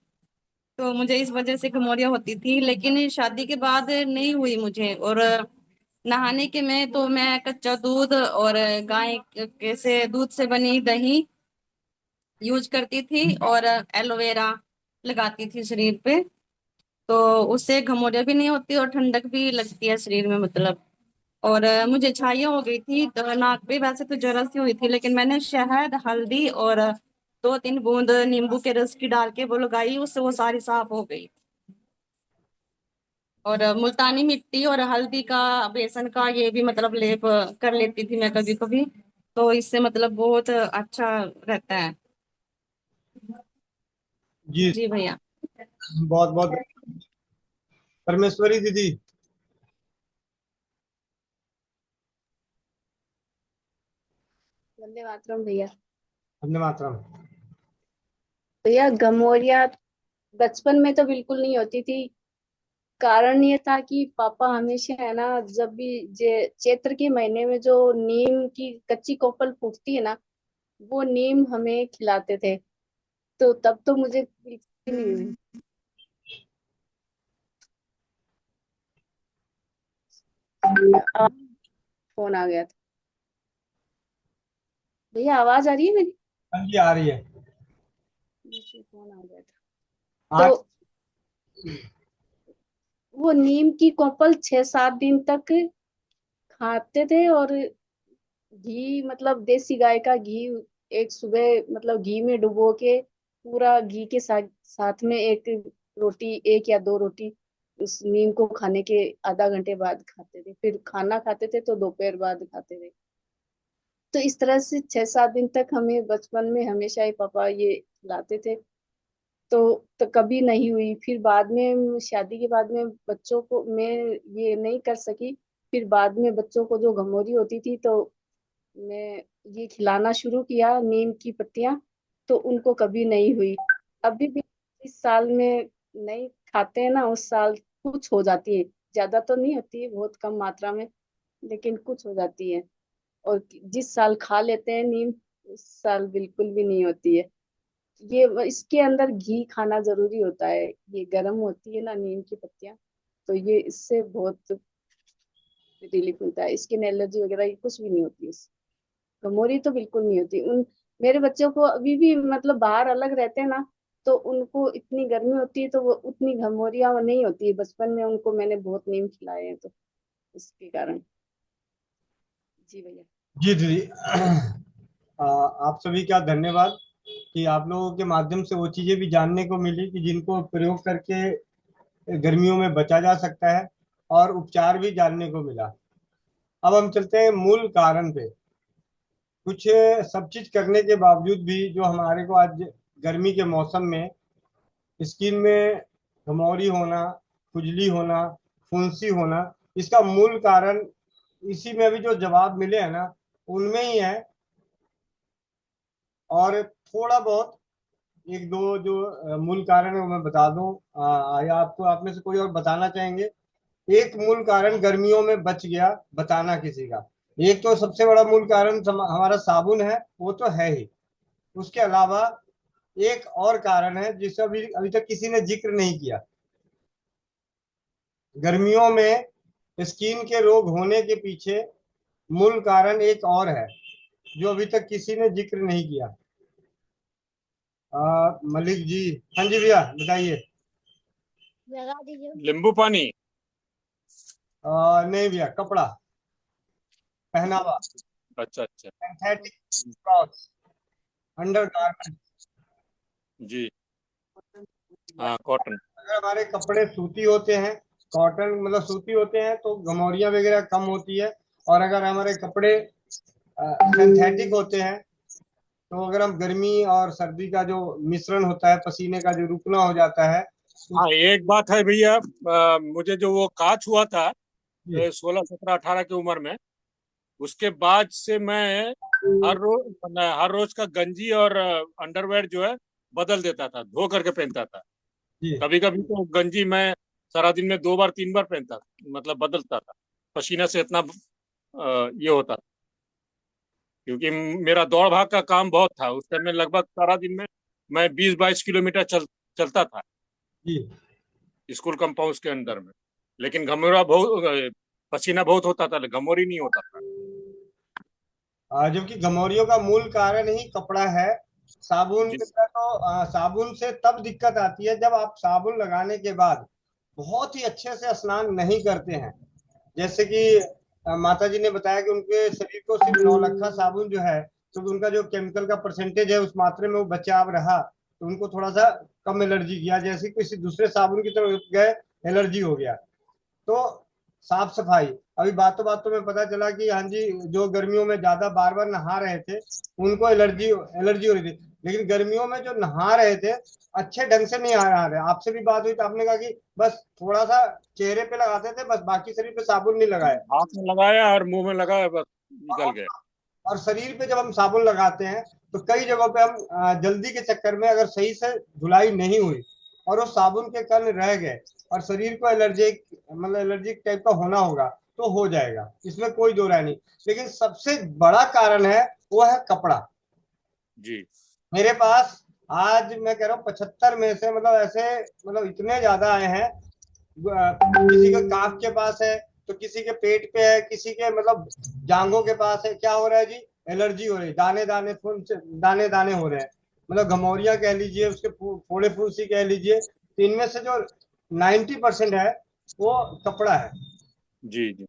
तो मुझे इस वजह से गमोरिया होती थी। लेकिन शादी के बाद नहीं हुई मुझे। और नहाने के में तो मैं कच्चा दूध और गाय के से दूध से बनी दही यूज करती थी और एलोवेरा लगाती थी शरीर पे, तो उससे घमौरिया भी नहीं होती और ठंडक भी लगती है शरीर में मतलब। और मुझे छाइयाँ हो गई थी तो नाक पे वैसे तो जलन सी हुई थी, लेकिन मैंने शहद हल्दी और 2-3 बूंद नींबू के रस की डाल के वो लगाई, उससे वो सारी साफ हो गई। और मुल्तानी मिट्टी और हल्दी का, बेसन का ये भी मतलब लेप कर लेती थी मैं कभी कभी, तो इससे मतलब बहुत अच्छा रहता है। जी जी भैया। बहुत बहुत। परमेश्वरी दीदी। वंदे मातरम भैया। वंदे मातरम। भैया गमोरिया बचपन में तो बिल्कुल नहीं होती थी। कारण ये था कि पापा हमेशा है ना, जब भी चैत्र के महीने में जो नीम की कच्ची कोपल फूटती है ना, वो नीम हमें खिलाते थे, तो तब तो मुझे बिल्कुल नहीं हुई। फोन आ गया था भैया, आवाज आ रही है मेरी? हाँ जी, आ रही है। बीच में फोन आ गया था। आज तो वो नीम की कोपल 6-7 दिन तक खाते थे। और घी, मतलब देसी गाय का घी, एक सुबह मतलब घी में डुबो के पूरा घी के साथ साथ में एक रोटी, 1 या 2 रोटी उस नीम को खाने के आधा घंटे बाद खाते थे। फिर खाना खाते थे तो दोपहर बाद खाते थे। तो इस तरह से 6-7 दिन तक हमें बचपन में हमेशा ही पापा ये खिलाते थे। तो कभी नहीं हुई। फिर बाद में शादी के बाद में बच्चों को मैं ये नहीं कर सकी। फिर बाद में बच्चों को जो घमौरी होती थी तो मैं ये खिलाना शुरू किया, नीम की पत्तियां, तो उनको कभी नहीं हुई। अभी भी इस साल में नहीं खाते हैं ना, उस साल कुछ हो जाती है। ज्यादा तो नहीं होती है, बहुत कम मात्रा में, लेकिन कुछ हो जाती है। और जिस साल खा लेते हैं नीम, उस साल बिल्कुल भी नहीं होती है। ये इसके अंदर घी खाना जरूरी होता है। ये गर्म होती है ना नीम की पत्तियां, तो ये इससे बहुत रिलीफ मिलता है। स्किन एलर्जी वगैरह ये कुछ भी नहीं होती है। गमोरी तो बिल्कुल नहीं होती। उन मेरे बच्चों को अभी भी मतलब बाहर अलग रहते हैं ना, तो उनको इतनी गर्मी होती है तो वो उतनी घमोरियां नहीं होती है। बचपन में उनको मैंने बहुत नीम खिलाए हैं, तो इसके कारण। जी भैया। जी दीदी, आप सभी का धन्यवाद कि आप लोगों के माध्यम से वो चीजें भी जानने को मिली कि जिनको प्रयोग करके गर्मियों में बचा जा सकता है, और उपचार भी जानने को मिला। अब हम चलते हैं मूल कारण पे। कुछ सब चीज करने के बावजूद भी जो हमारे को आज गर्मी के मौसम में स्किन में घमौरी होना, खुजली होना, फुंसी होना, इसका मूल कारण इसी में भी जो जवाब मिले हैं ना, उनमें ही है। और थोड़ा बहुत एक दो जो मूल कारण है वो मैं बता दूं, या आपको आप में से कोई और बताना चाहेंगे? एक मूल कारण गर्मियों में बच गया बताना किसी का। एक तो सबसे बड़ा मूल कारण हमारा साबुन है, वो तो है ही। उसके अलावा एक और कारण है जिसे अभी अभी तक किसी ने जिक्र नहीं किया। गर्मियों में स्किन के रोग होने के पीछे मूल कारण एक और है जो अभी तक किसी ने जिक्र नहीं किया। मलिक जी। हाँ जी भैया, बताइए। लगा दीजिए। नींबू पानी। नहीं भैया, कपड़ा, पहनावा, अच्छा अच्छा। Synthetic clothes, undergarment. जी हाँ, कॉटन। अगर हमारे कपड़े सूती होते हैं कॉटन मतलब सूती होते हैं तो गमौरियां वगैरह कम होती है। और अगर हमारे कपड़े सिंथेटिक होते हैं तो अगर हम गर्मी और सर्दी का जो मिश्रण होता है, पसीने का जो रुकना हो जाता है। हाँ, एक बात है भैया, मुझे जो वो काच हुआ था 16, 17, 18 की उम्र में, उसके बाद से मैं हर रोज का गंजी और अंडरवेयर जो है बदल देता था, धो करके पहनता था। कभी कभी तो गंजी मैं सारा दिन में 2 बार 3 बार पहनता था, मतलब बदलता था, पसीने से इतना ये होता था। क्योंकि मेरा दौड़ भाग का काम बहुत था उस टाइम में, लगभग सारा दिन में मैं 20-22 किलोमीटर चलता था स्कूल कंपाउंड के अंदर में। लेकिन घमौरा बहुत, पसीना बहुत होता था, घमौरी नहीं होता था। जबकि घमौरियों का मूल कारण ही कपड़ा है। साबुन का तो साबुन से तब दिक्कत आती है जब आप साबुन लगाने के बाद बहुत ही अच्छे से स्नान नहीं करते हैं। जैसे कि माता जी ने बताया कि उनके शरीर को सिर्फ 9 लखा साबुन जो है, तो उनका जो केमिकल का परसेंटेज है उस मात्रे में वो बचाव रहा, तो उनको थोड़ा सा कम एलर्जी किया। जैसे किसी दूसरे साबुन की तरफ गए, एलर्जी हो गया। तो साफ सफाई, अभी बातों बातों में पता चला कि हाँ जी, जो गर्मियों में ज्यादा बार बार नहा रहे थे उनको एलर्जी एलर्जी हो रही थी। लेकिन गर्मियों में जो नहा रहे थे अच्छे ढंग से नहीं आ रहे। आपसे भी बात हुई तो आपने कहा कि बस थोड़ा सा चेहरे पे लगाते थे, बस बाकी शरीर पे साबुन नहीं लगाए। हाथ में लगाया और मुंह में लगाया, बस निकल गए। और शरीर पे जब हम साबुन लगाते हैं तो कई जगहों पे हम जल्दी के चक्कर में अगर सही से धुलाई नहीं हुई और वो साबुन के कण रह गए और शरीर को एलर्जिक मतलब एलर्जिक टाइप का होना होगा तो हो जाएगा, इसमें कोई दो राय नहीं। लेकिन सबसे बड़ा कारण है वो है कपड़ा जी। मेरे पास आज मैं कह रहा हूँ 75 में से मतलब ऐसे मतलब इतने ज्यादा आए हैं। किसी के काफ के पास है तो किसी के पेट पे है, किसी के मतलब जांघों के पास है। क्या हो रहा है जी? एलर्जी हो रही है, दाने दाने दाने दाने हो रहे हैं, मतलब घमौरिया कह लीजिए, उसके फोड़े फुंसी कह लीजिए। तो इनमें से जो 90% है वो कपड़ा है। जी जी।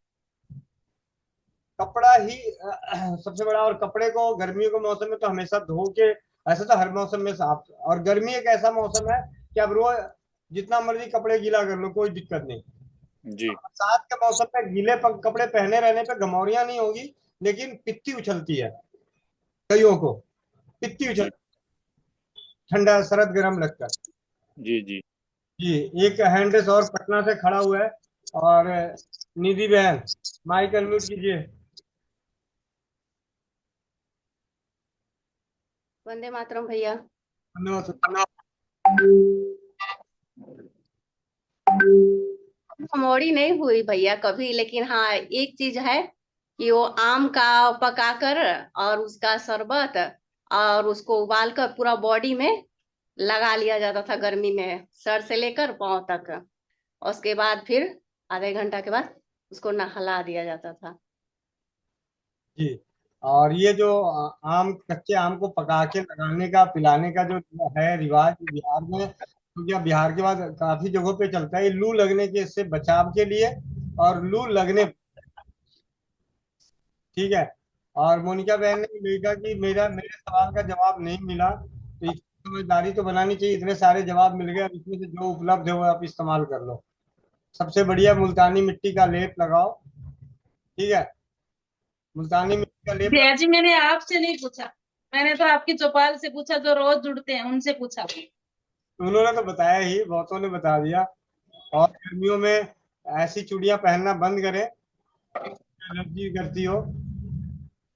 कपड़ा ही सबसे बड़ा। और कपड़े को गर्मियों के मौसम में तो हमेशा धो के, ऐसा तो हर मौसम में साफ। और गर्मी एक ऐसा मौसम है कि अब रोज जितना मर्जी कपड़े गीला कर लो कोई दिक्कत नहीं जी। बरसात के मौसम में गीले कपड़े पहने रहने पे घमौरियां नहीं होगी, लेकिन पित्ती उछलती है कईयों को, पित्ती उछलती, ठंडा सरद गर्म लगता है। जी जी जी। एक हैंड रेस और पटना से खड़ा हुआ है, और निधि बहन माइक अनम्यूट कीजिए। वंदे मातरम भैया। घमौरी नहीं हुई भैया कभी, लेकिन हाँ एक चीज है कि वो आम का पकाकर और उसका शरबत और उसको उबाल कर पूरा बॉडी में लगा लिया जाता था गर्मी में, सर से लेकर पांव तक। उसके बाद फिर आधे घंटा के बाद उसको नहला दिया जाता था। जी। और ये जो आम, कच्चे आम को पका के लगाने का, पिलाने का जो है रिवाज बिहार में, तो क्या बिहार के बाद काफी जगहों पे चलता है। ये लू लगने के इससे बचाव के लिए, और लू लगने, ठीक है। और मोनिका बहन ने भी कहा कि मेरे सवाल का जवाब नहीं मिला, तो इसकी समझदारी तो बनानी चाहिए। इतने सारे जवाब मिल गए, अब इसमें से जो उपलब्ध है वो आप इस्तेमाल कर लो। सबसे बढ़िया मुल्तानी मिट्टी का लेप लगाओ, ठीक है। मुल्तानी मिट्टी का लेप भैया जी मैंने आपसे नहीं पूछा, मैंने तो आपकी चौपाल से पूछा जो रोज जुड़ते हैं उनसे पूछा। उन्होंने तो बताया ही, बहुतों ने बता दिया। और गर्मियों में ऐसी चूड़ियां पहनना बंद करें, एलर्जी करती हो,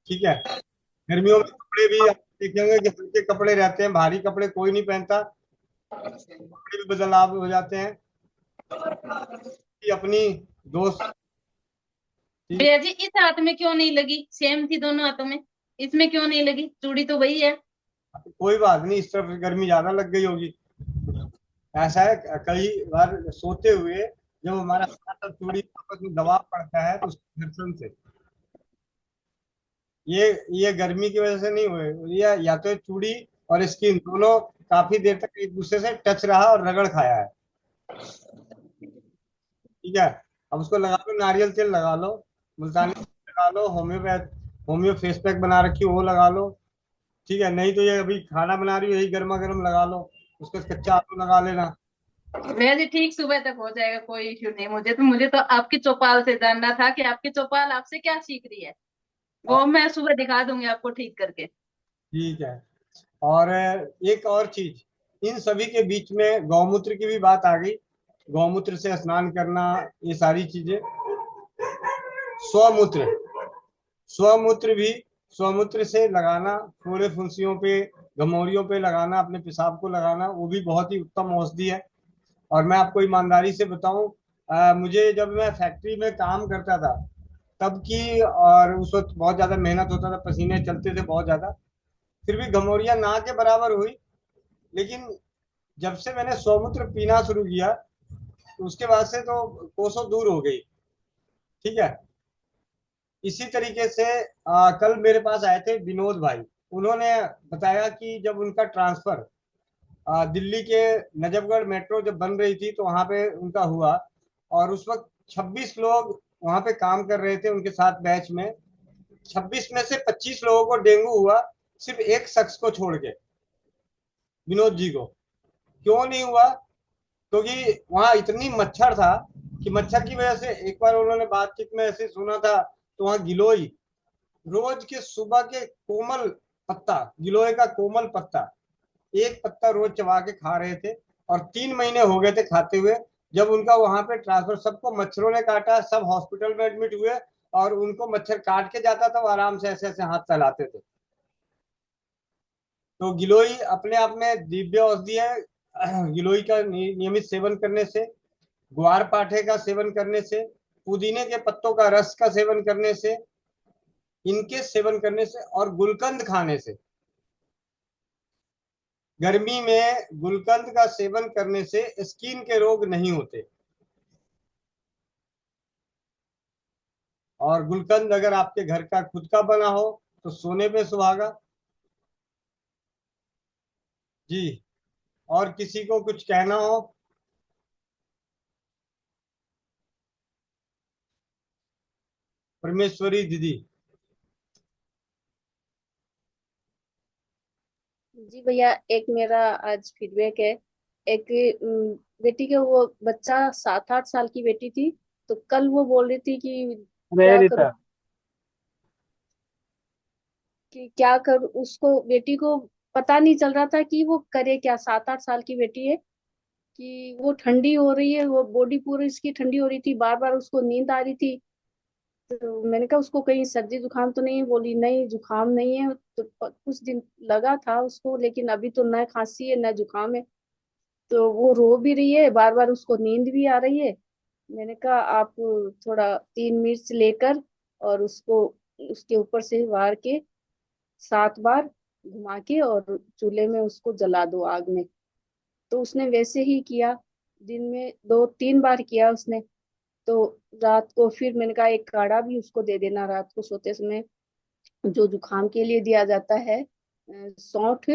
ठीक है। गर्मियों में कपड़े भी आप देखेंगे कि हल्के कपड़े रहते हैं, भारी कपड़े कोई नहीं पहनता, कपड़े भी बदलाव हो जाते हैं। कि अपनी दोस्त भैया जी इस हाथ में क्यों नहीं लगी? सेम थी दोनों हाथों में, इसमें क्यों नहीं लगी? चूड़ी तो वही है। कोई बात नहीं, इस तरफ गर्मी ज्यादा लग गई होगी। ऐसा है कई बार सोते हुए जब हमारा हाथ और चूड़ी आपस में दबाव पड़ता है तो उसके घर्षण से ये गर्मी की वजह से नहीं हुए। ये या तो चूड़ी और स्किन दोनों काफी देर तक एक दूसरे से टच रहा और रगड़ खाया है, ठीक है। अब उसको लगा लो, नारियल तेल लगा लो, मुल्तानी लगा लो, होम्यो फेस पैक बना रखी हो वो लगा लो, ठीक है। नहीं तो ये अभी खाना बना रही हो यही गर्मा गर्म लगा लो, उसके कच्चा आलू लगा लेना, भैया जी ठीक सुबह तक हो जाएगा, कोई इश्यू नहीं। मुझे तो आपकी चौपाल से जानना था कि आपकी चौपाल आपसे क्या सीख रही है, वो मैं सुबह दिखा दूंगी आपको ठीक करके। ठीक है। और एक और चीज, इन सभी के बीच में गौमूत्र की भी बात आ गई। गौमूत्र से स्नान करना, ये सारी चीजें। स्वमूत्र, स्वमूत्र भी, स्वमूत्र से लगाना, फोड़े फुंसियों पे, घमौरियों पे लगाना, अपने पेशाब को लगाना, वो भी बहुत ही उत्तम औषधि है। और मैं आपको ईमानदारी से बताऊं, मुझे जब मैं फैक्ट्री में काम करता था तब की, और उस वक्त बहुत ज्यादा मेहनत होता था, पसीने चलते थे बहुत ज्यादा, फिर भी घमौरियां ना के बराबर हुई। लेकिन जब से मैंने स्वमूत्र पीना शुरू किया तो उसके बाद से तो कोसों दूर हो गई। ठीक है। इसी तरीके से कल मेरे पास आए थे विनोद भाई। उन्होंने बताया कि जब उनका ट्रांसफर दिल्ली के नजफगढ़ मेट्रो जब बन रही थी तो वहां पे उनका हुआ, और उस वक्त 26 लोग वहां पे काम कर रहे थे उनके साथ बैच में। 26 में से 25 लोगों को डेंगू हुआ, सिर्फ एक शख्स को छोड़ के, विनोद जी को। क्यों नहीं हुआ? क्योंकि वहां इतनी मच्छर था कि मच्छर की वजह से, एक बार उन्होंने बातचीत में ऐसे सुना था, तो वहां गिलोय, रोज के सुबह के कोमल पत्ता, गिलोय का कोमल पत्ता, एक पत्ता रोज चबा के खा रहे थे। और 3 महीने हो गए थे खाते हुए। जब उनका वहां पे ट्रांसफर, सबको मच्छरों ने काटा, सब हॉस्पिटल में एडमिट हुए, और उनको मच्छर काट के जाता था, वो आराम से ऐसे ऐसे हाथ फैलाते थे। तो गिलोय अपने आप में दिव्य औषधि है। गिलोय का नियमित सेवन करने से, ग्वार पाठे का सेवन करने से, पुदीने के पत्तों का रस का सेवन करने से, इनके सेवन करने से, और गुलकंद खाने से, गर्मी में गुलकंद का सेवन करने से स्किन के रोग नहीं होते। और गुलकंद अगर आपके घर का खुद का बना हो तो सोने पे सुहागा। जी। और किसी को कुछ कहना हो? परमेश्वरी दीदी। जी भैया, एक मेरा आज फीडबैक है। एक बेटी के, वो बच्चा 7-8 साल की बेटी थी, तो कल वो बोल रही थी कि क्या करूं, उसको बेटी को पता नहीं चल रहा था कि वो करे क्या। 7-8 साल की बेटी है, कि वो ठंडी हो रही है, वो बॉडी पूरी इसकी ठंडी हो रही थी, बार बार उसको नींद आ रही थी। तो मैंने कहा उसको कहीं सर्दी जुकाम तो नहीं है? बोली नहीं, जुकाम नहीं है। तो कुछ दिन लगा था उसको, लेकिन अभी तो न खांसी है न जुकाम है। तो वो रो भी रही है, बार बार उसको नींद भी आ रही है। मैंने कहा आप थोड़ा 3 मिर्च लेकर, और उसको उसके ऊपर से वार के 7 बार घुमा के, और चूल्हे में उसको जला दो आग में। तो उसने वैसे ही किया, दिन में 2-3 बार किया उसने। तो रात को फिर मैंने कहा एक काढ़ा भी उसको दे देना रात को सोते समय, जो जुकाम के लिए दिया जाता है। सौंठ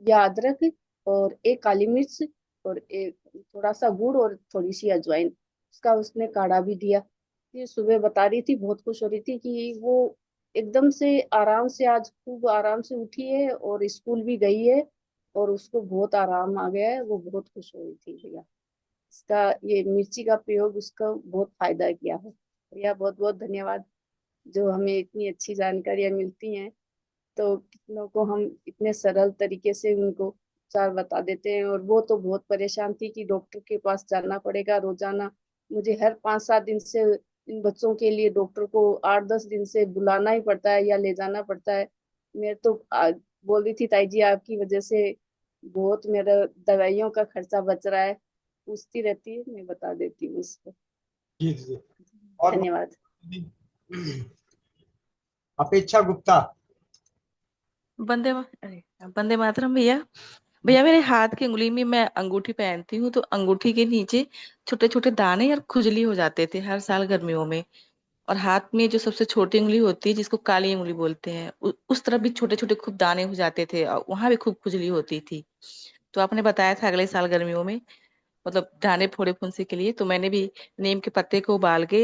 या अदरक, और एक काली मिर्च, और एक थोड़ा सा गुड़, और थोड़ी सी अजवाइन, उसका उसने काढ़ा भी दिया। फिर सुबह बता रही थी, बहुत खुश हो रही थी कि वो एकदम से आराम से, आज खूब आराम से उठी है और स्कूल भी गई है, और उसको बहुत आराम आ गया है। वो बहुत खुश हो रही थी भैया। इसका, ये मिर्ची का प्रयोग उसका बहुत फायदा किया है भैया। बहुत बहुत धन्यवाद, जो हमें इतनी अच्छी जानकारियां मिलती हैं। तो कितनों को हम इतने सरल तरीके से उनको उपचार बता देते हैं। और वो तो बहुत परेशान थी कि डॉक्टर के पास जाना पड़ेगा रोजाना। मुझे हर 5-7 दिन से इन बच्चों के लिए डॉक्टर को 8-10 दिन से बुलाना ही पड़ता है या ले जाना पड़ता है। मैं तो बोल रही थी, ताई जी आपकी वजह से बहुत मेरा दवाइयों का खर्चा बच रहा है। पूछती रहती है, मैं बता देती हूँ उसको। जी जी। और धन्यवाद। अपेक्षा गुप्ता। वंदे मातरम भैया। भैया मेरे हाथ की उंगली में मैं अंगूठी पहनती हूँ, तो अंगूठी के नीचे छोटे छोटे दाने और खुजली हो जाते थे हर साल गर्मियों में। और हाथ में जो सबसे छोटी उंगली होती है जिसको काली उंगली बोलते हैं, उस तरफ भी छोटे छोटे खूब दाने हो जाते थे और वहां भी खूब खुजली होती थी। तो आपने बताया था अगले साल गर्मियों में मतलब दाने फोड़े फुंसी के लिए, तो मैंने भी नीम के पत्ते को उबाल के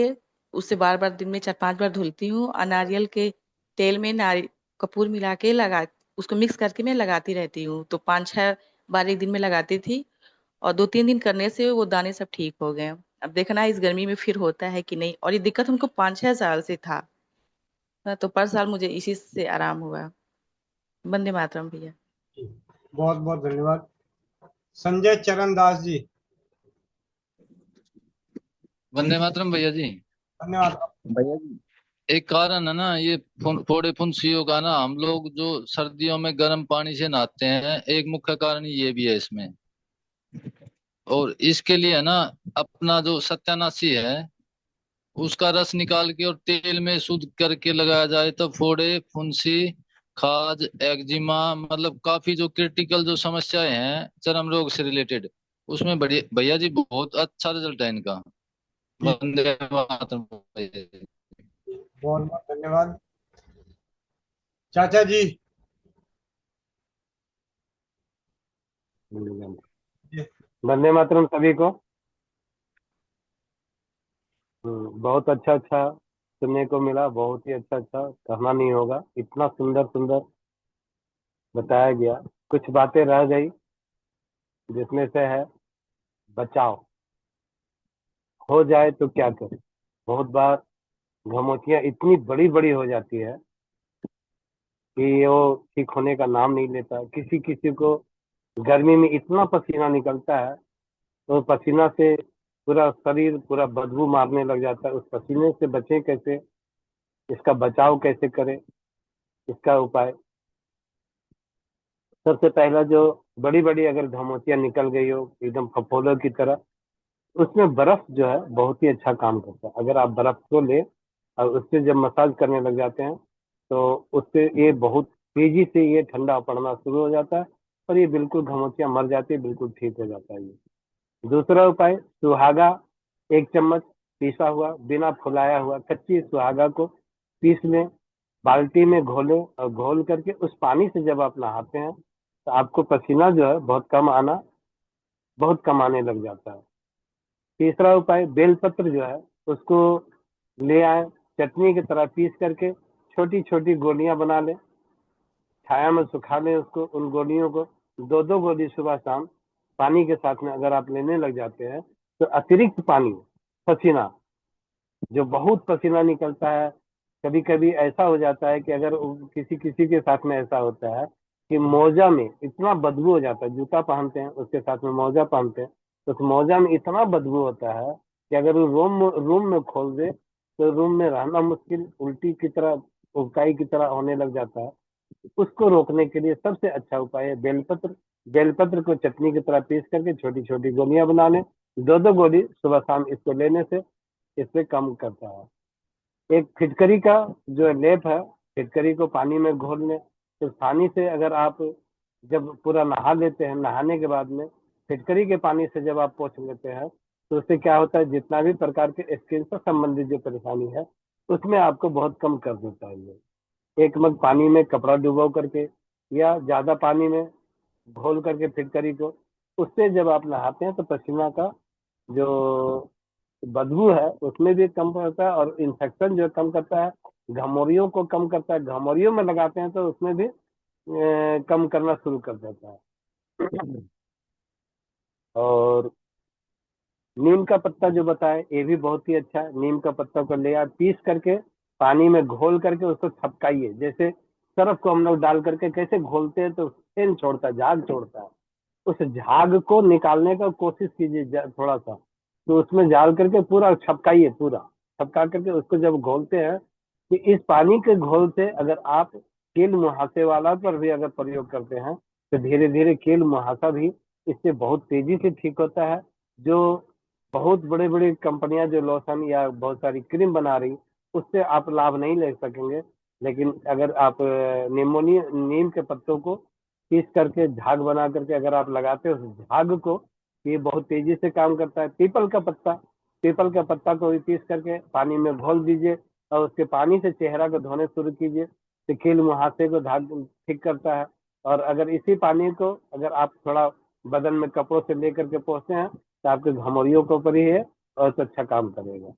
उससे बार बार दिन में 4-5 बार धुलती हूँ, और नारियल के तेल में कपूर मिला के लगा उसको मिक्स करके मैं लगाती रहती हूँ। तो 5-6 बार एक दिन में लगाती थी, और 2-3 दिन करने से वो दाने सब ठीक हो गए। अब देखना है इस गर्मी में फिर होता है कि नहीं। और ये दिक्कत हमको 5-6 साल से था। तो पर साल मुझे इसी से आराम हुआ। वंदे मातरम भैया। बहुत बहुत धन्यवाद। संजय चरण दास जी। वंदे मातरम भैया जी। धन्यवाद। भैया जी, एक कारण है ना ये फोड़े फुंसियों का ना, हम लोग जो सर्दियों में गर्म पानी से नहाते हैं, एक मुख्य कारण ये भी है इसमें। और इसके लिए है ना, अपना जो सत्यानाशी है उसका रस निकाल के और तेल में शुद्ध करके लगाया जाए तो फोड़े फुंसी, खाज, एक्जिमा, मतलब काफी जो क्रिटिकल जो समस्याएं हैं चर्म रोग से रिलेटेड, उसमें बढ़िया भैया जी बहुत अच्छा रिजल्ट है इनका। वंदे मातरम भैया जी। बहुत बहुत धन्यवाद। चाचा जी। वंदे मातरम सभी को। बहुत अच्छा अच्छा सुनने को मिला, बहुत ही अच्छा अच्छा, कहना नहीं होगा, इतना सुंदर सुंदर बताया गया। कुछ बातें रह गई जिसमें से है बचाव, हो जाए तो क्या करें। बहुत बार घमोटियां इतनी बड़ी बड़ी हो जाती है कि वो ठीक होने का नाम नहीं लेता। किसी किसी को गर्मी में इतना पसीना निकलता है तो पसीना से पूरा शरीर पूरा बदबू मारने लग जाता है। उस पसीने से बचें कैसे, इसका बचाव कैसे करें, इसका उपाय सबसे पहला जो बड़ी बड़ी अगर घमोटियां निकल गई हो एकदम फफोले की तरह, उसमें बर्फ जो है बहुत ही अच्छा काम करता है। अगर आप बर्फ को ले और उससे जब मसाज करने लग जाते हैं तो उससे ये बहुत तेजी से ये ठंडा पड़ना शुरू हो जाता है और ये बिल्कुल घमोटियां मर जाती है, बिल्कुल ठीक हो जाता है ये। दूसरा उपाय, सुहागा 1 चम्मच पीसा हुआ बिना फुलाया हुआ कच्ची सुहागा को पीस लें, बाल्टी में घोलें और घोल करके उस पानी से जब आप नहाते हैं तो आपको पसीना जो है बहुत कम आने लग जाता है। तीसरा उपाय, बेलपत्र जो है उसको ले आए, चटनी की तरह पीस करके छोटी छोटी गोलियां बना लें, छाया में सुखा लें उसको, उन गोलियों को 2-2 गोली सुबह शाम पानी के साथ में अगर आप लेने लग जाते हैं तो अतिरिक्त पानी, पसीना जो बहुत पसीना निकलता है, कभी कभी ऐसा हो जाता है कि अगर किसी किसी के साथ में ऐसा होता है कि मोजा में इतना बदबू हो जाता है, जूता पहनते हैं उसके साथ में मोजा पहनते हैं तो उस मोजा में इतना बदबू होता है कि अगर वो रूम में खोल दे तो रूम में रहना मुश्किल, उल्टी की तरह उबकाई की तरह होने लग जाता है। उसको रोकने के लिए सबसे अच्छा उपाय है बेलपत्र। बेलपत्र को चटनी की तरह पीस करके छोटी छोटी गोलियां बना लें, 2-2 गोली सुबह शाम इसको लेने से इससे कम करता है। एक फिटकरी का जो लेप है, फिटकरी को पानी में घोल लें, तो पानी से अगर आप जब पूरा नहा लेते हैं, नहाने के बाद में फिटकरी के पानी से जब आप पोंछ लेते हैं तो उससे क्या होता है, जितना भी प्रकार के स्किन से संबंधित जो परेशानी है उसमें आपको बहुत कम कर देता है ये। 1 मग पानी में कपड़ा डुबो करके या ज्यादा पानी में घोल करके फिटकरी को, उससे जब आप नहाते हैं तो पसीना का जो बदबू है उसमें भी कम करता है और इन्फेक्शन जो कम करता है, घमौरियों को कम करता है। घमौरियों में लगाते हैं तो उसमें भी कम करना शुरू कर देता है। और नीम का पत्ता जो बताए ये भी बहुत ही अच्छा है। नीम का पत्ता को ले आए, पीस करके पानी में घोल करके उसको छपकाइए, जैसे सरफ को हम लोग डाल करके कैसे घोलते हैं तो फेन छोड़ता है, झाग छोड़ता है, उस झाग को निकालने का कोशिश कीजिए थोड़ा सा, तो उसमें डाल करके पूरा छपकाइए, पूरा छपका करके उसको जब घोलते हैं कि इस पानी के घोल से अगर आप कील मुहासे वाला पर भी अगर प्रयोग करते हैं तो धीरे धीरे कील मुहासा भी इससे बहुत तेजी से ठीक होता है। जो बहुत बड़े बड़े कंपनियां जो लोशन या बहुत सारी क्रीम बना रही उससे आप लाभ नहीं ले सकेंगे, लेकिन अगर आप नीम के पत्तों को पीस करके झाग बना करके अगर आप लगाते हो उस झाग को, ये बहुत तेजी से काम करता है। पीपल का पत्ता को भी पीस करके पानी में घोल दीजिए और उसके पानी से चेहरा को धोने शुरू कीजिए तो कील मुहासे को झाग ठीक करता है। और अगर इसी पानी को अगर आप थोड़ा बदन में कपड़ों से लेकर के पोंछते हैं तो आपके घमौरियों के ऊपर ही है और तो अच्छा काम करेगा।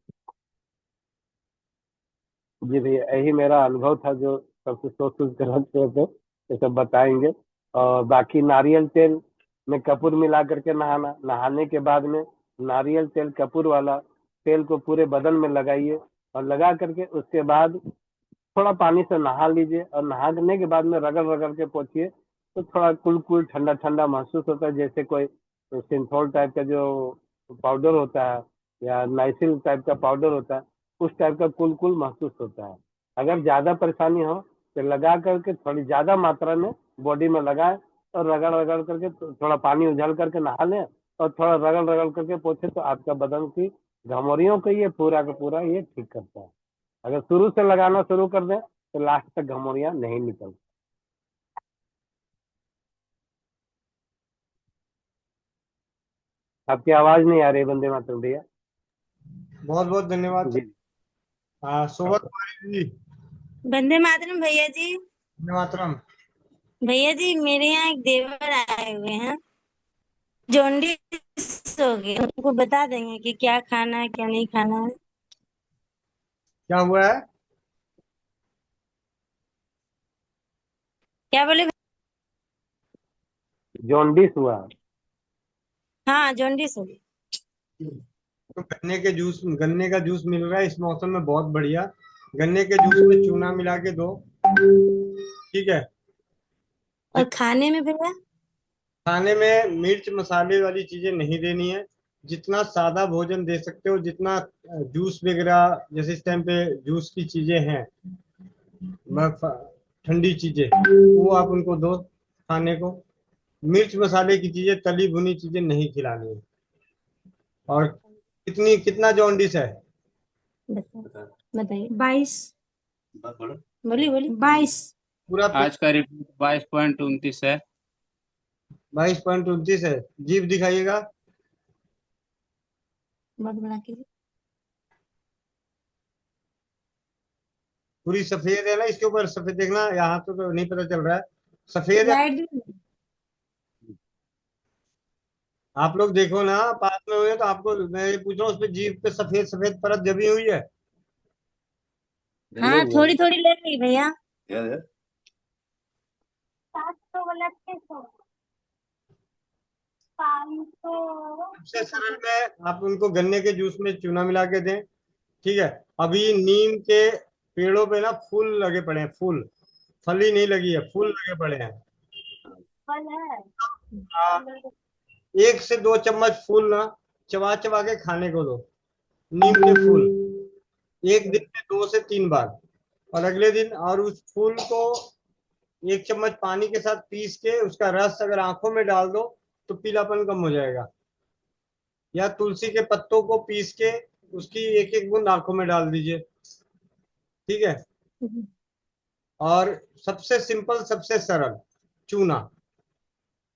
जी भैया, यही मेरा अनुभव था जो सबसे सोच कर रखते थे, ये सब बताएंगे। और बाकी नारियल तेल में कपूर मिला करके नहाना, नहाने के बाद में नारियल तेल कपूर वाला तेल को पूरे बदन में लगाइए और लगा करके उसके बाद थोड़ा पानी से नहा लीजिए और नहाने के बाद में रगड़ रगड़ के पोछिए तो थोड़ा कुल कुल ठंडा ठंडा महसूस होता है, जैसे कोई सिंथोल टाइप का जो पाउडर होता है या नाइसिल टाइप का पाउडर होता है उस टाइप का कुल कुल महसूस होता है। अगर ज्यादा परेशानी हो तो लगा करके थोड़ी ज्यादा मात्रा में बॉडी में लगाए और रगड़ रगड़ करके थोड़ा पानी उझल करके नहा लें और थोड़ा रगड़ रगड़ करके पोछे तो आपका बदन की घमौरियों को ये पूरा का पूरा ये ठीक करता है। अगर शुरू से लगाना शुरू कर दें तो लास्ट तक घमौरियां नहीं निकलती। आपकी आवाज नहीं आ रही वंदे मातरम भैया। बहुत बहुत धन्यवाद जी हाँ शोभा कुमारी जी। वंदे मातरम भैया जी। वंदे मातरम। भैया जी मेरे यहाँ एक देवर आए हुए हैं, जॉन्डिस हो गया, उनको बता देंगे कि क्या खाना है क्या नहीं खाना है। क्या हुआ है? क्या बोले? जॉन्डिस हुआ। हाँ जॉन्डिस हो गया। तो गन्ने का जूस मिल रहा है इस मौसम में, बहुत बढ़िया। गन्ने के जूस में चूना मिला के दो, ठीक है। और खाने में भैया? खाने में मिर्च मसाले वाली चीजें नहीं देनी है, जितना सादा भोजन दे सकते हो, जितना जूस वगैरह जैसे इस टाइम पे जूस की चीजें हैं, ठंडी चीजें, वो आप उनको दो खाने को। मिर्च मसाले की चीजें, तली भुनी चीजें नहीं खिलानी है। और कितना जॉन्डिस है? बताइए। 22। बोली 22। पूरा आज का रिपोर्ट 22.29 है। 22.29 है। जीभ दिखाइएगा। बहुत बड़ा कीजिए। पूरी सफेद है ना, इसके ऊपर सफेद देखना, यहाँ तो नहीं पता चल रहा है, सफेद है। आप लोग देखो ना, पास में हुए तो आपको मैं ये पूछ रहा हूँ, उस पे जीभ पे सफेद सफेद परत जमी हुई है। हाँ थोड़ी थोड़ी ले ली भैया। सबसे सरल में आप उनको गन्ने के जूस में चूना मिला के दें, ठीक है। अभी नीम के पेड़ों पे ना फूल लगे पड़े हैं, फूल, फली नहीं लगी है, फूल लगे पड़े हैं। हाँ, 1 से 2 चम्मच फूल ना चबा चबा के खाने को दो, नीम के फूल, एक दिन में 2 से 3 बार। और अगले दिन और उस फूल को 1 चम्मच पानी के साथ पीस के उसका रस अगर आंखों में डाल दो तो पीलापन कम हो जाएगा। या तुलसी के पत्तों को पीस के उसकी एक एक बूंद आंखों में डाल दीजिए, ठीक है। और सबसे सिंपल सबसे सरल चूना,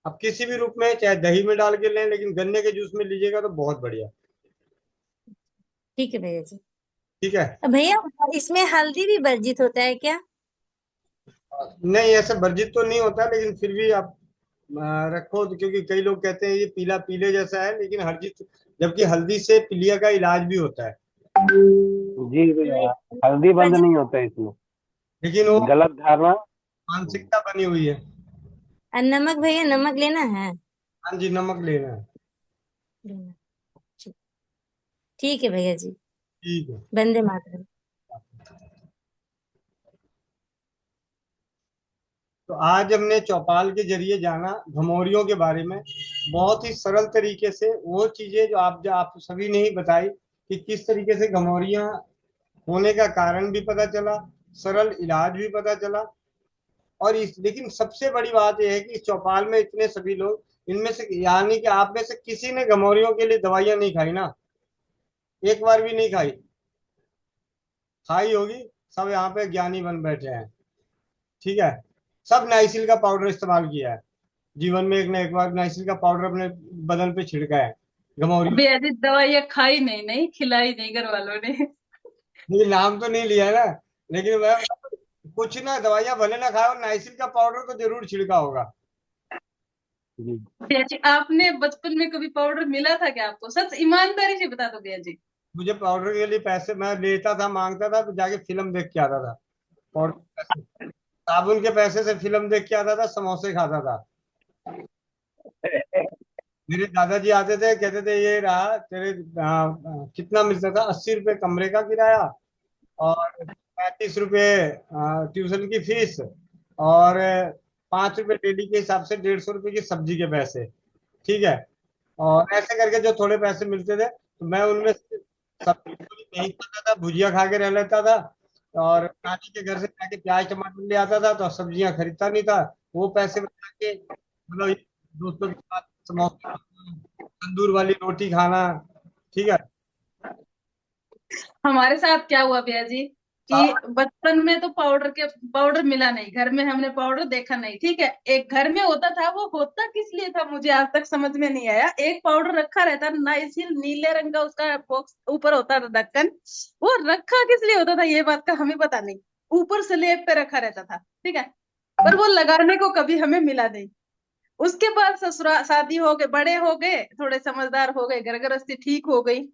आप किसी भी रूप में चाहे दही में डाल के लें, लेकिन गन्ने के जूस में लीजिएगा तो बहुत बढ़िया। ठीक है भैया जी। ठीक है। भैया इसमें हल्दी भी वर्जित होता है क्या? नहीं, ऐसा वर्जित तो नहीं होता, लेकिन फिर भी आप रखो तो, क्योंकि कई लोग कहते हैं ये पीला पीले जैसा है, लेकिन हर्जित, जबकि हल्दी से पीलिया का इलाज भी होता है। जी भैया, हल्दी बंद नहीं होता है इसमें, लेकिन वो गलत धारणा, मानसिकता बनी हुई है। और नमक भैया, नमक लेना है? हाँ जी, नमक लेना है। ठीक है भैया जी। ठीक है। वंदे मातरम। तो आज हमने चौपाल के जरिए जाना घमौरियों के बारे में, बहुत ही सरल तरीके से वो चीजें जो आप सभी ने ही बताई कि किस तरीके से घमौरियां होने का कारण भी पता चला, सरल इलाज भी पता चला। और लेकिन सबसे बड़ी बात यह है कि इस चौपाल में इतने सभी लोग, इनमें से यानी कि आप में से किसी ने घमौरियों के लिए दवाइयां नहीं खाई ना, एक बार भी नहीं खाई? खाई होगी, सब यहाँ पे ज्ञानी बन बैठे हैं, ठीक है। सब नाइसिल का पाउडर इस्तेमाल किया है जीवन में, एक ना एक बार नाइसिल का पाउडर अपने बदन पे छिड़का है घमौरी। भैया जी दवाइयाँ खाई नहीं, नहीं खिलाई नहीं घर वालों ने। नहीं, नाम तो नहीं लिया है ना, लेकिन मैं कुछ ना दवाइयां भले ना खाए और नाइसिल का पाउडर तो जरूर छिड़का होगा। भैया जी आपने बचपन में कभी पाउडर मिला था क्या आपको? सच ईमानदारी से बता दो भैया जी। मुझे पाउडर के लिए पैसे मैं लेता था, मांगता था, तो जाके फिल्म देख के आता था, और साबुन के पैसे से फिल्म देख के आता था, समोसे खाता था। मेरे दादाजी आते थे, कहते थे ये रहा तेरे कितना मिलता था, 80 रुपये कमरे का किराया, और 35 रुपये ट्यूशन की फीस, और 5 रुपये डेली के हिसाब से 150 रुपये की सब्जी के पैसे। ठीक है। और ऐसे करके जो थोड़े पैसे मिलते थे तो मैं उनमें से सब्जी पूरी नहीं खाता था, भुजिया खा के रह लेता था। और नानी के घर से जाके प्याज टमाटर ले आता था, तो सब्जियां खरीदता नहीं था। वो पैसे बचा के मतलब दोस्तों के साथ समोसे खाना, तंदूर वाली रोटी खाना। ठीक है। हमारे साथ क्या हुआ भैया जी कि बचपन में तो पाउडर मिला नहीं, घर में हमने पाउडर देखा नहीं। ठीक है, एक घर में होता था, वो होता किस लिए था मुझे आज तक समझ में नहीं आया। एक पाउडर रखा रहता ना, इसी नीले रंग का उसका बॉक्स ऊपर होता था ढक्कन, वो रखा किस लिए होता था ये बात का हमें पता नहीं। ऊपर स्लेब पे रखा रहता था, ठीक है, पर वो लगाने को कभी हमें मिला नहीं। उसके बाद ससुराल शादी हो गए, बड़े हो गए, थोड़े समझदार हो गए, घर गृहस्थी ठीक हो गई।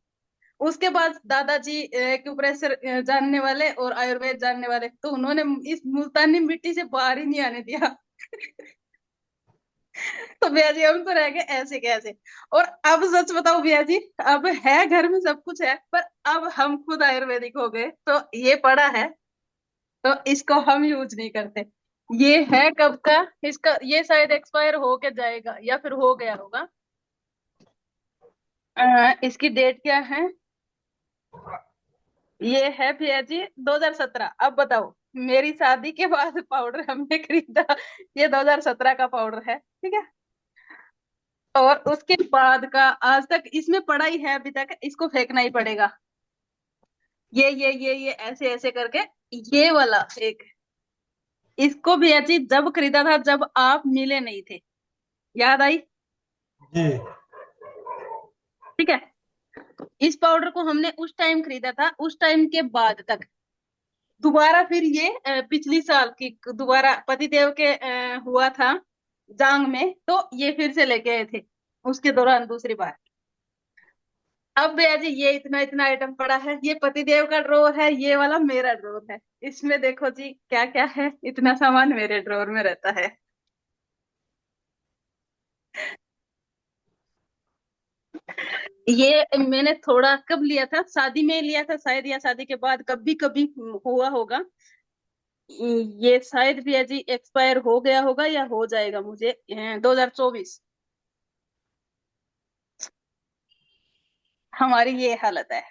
उसके बाद दादाजी एक्यूप्रेशर जानने वाले और आयुर्वेद जानने वाले, तो उन्होंने इस मुल्तानी मिट्टी से बाहर ही नहीं आने दिया। तो भैया जी हम तो रह गए ऐसे कैसे। और अब सच बताओ भैया जी, अब है घर में सब कुछ है, पर अब हम खुद आयुर्वेदिक हो गए, तो ये पड़ा है तो इसको हम यूज नहीं करते। ये है कब का, इसका ये शायद एक्सपायर होके जाएगा या फिर हो गया होगा। इसकी डेट क्या है, ये है भैया जी 2017। अब बताओ, मेरी शादी के बाद पाउडर हमने खरीदा, ये 2017 का पाउडर है, ठीक है। और उसके बाद का आज तक इसमें पड़ा ही है, अभी तक इसको फेंकना ही पड़ेगा। ये ऐसे ऐसे करके, ये वाला एक, इसको भैया जी जब खरीदा था जब आप मिले नहीं थे, याद आई? जी। ठीक है, इस पाउडर को हमने उस टाइम खरीदा था, उस टाइम के बाद तक दोबारा फिर ये पिछली साल की दोबारा पतिदेव के हुआ था जांग में, तो ये फिर से लेके आए थे उसके दौरान दूसरी बार। अब भैया जी ये इतना इतना आइटम पड़ा है, ये पतिदेव का ड्रॉर है, ये वाला मेरा ड्रॉर है। इसमें देखो जी क्या क्या है, इतना सामान मेरे ड्रॉर में रहता है। ये मैंने थोड़ा कब लिया था, शादी में लिया था शायद, या शादी के बाद कभी कभी हुआ होगा। ये शायद भैया जी एक्सपायर हो गया होगा या हो जाएगा, मुझे 2024। हमारी ये हालत है।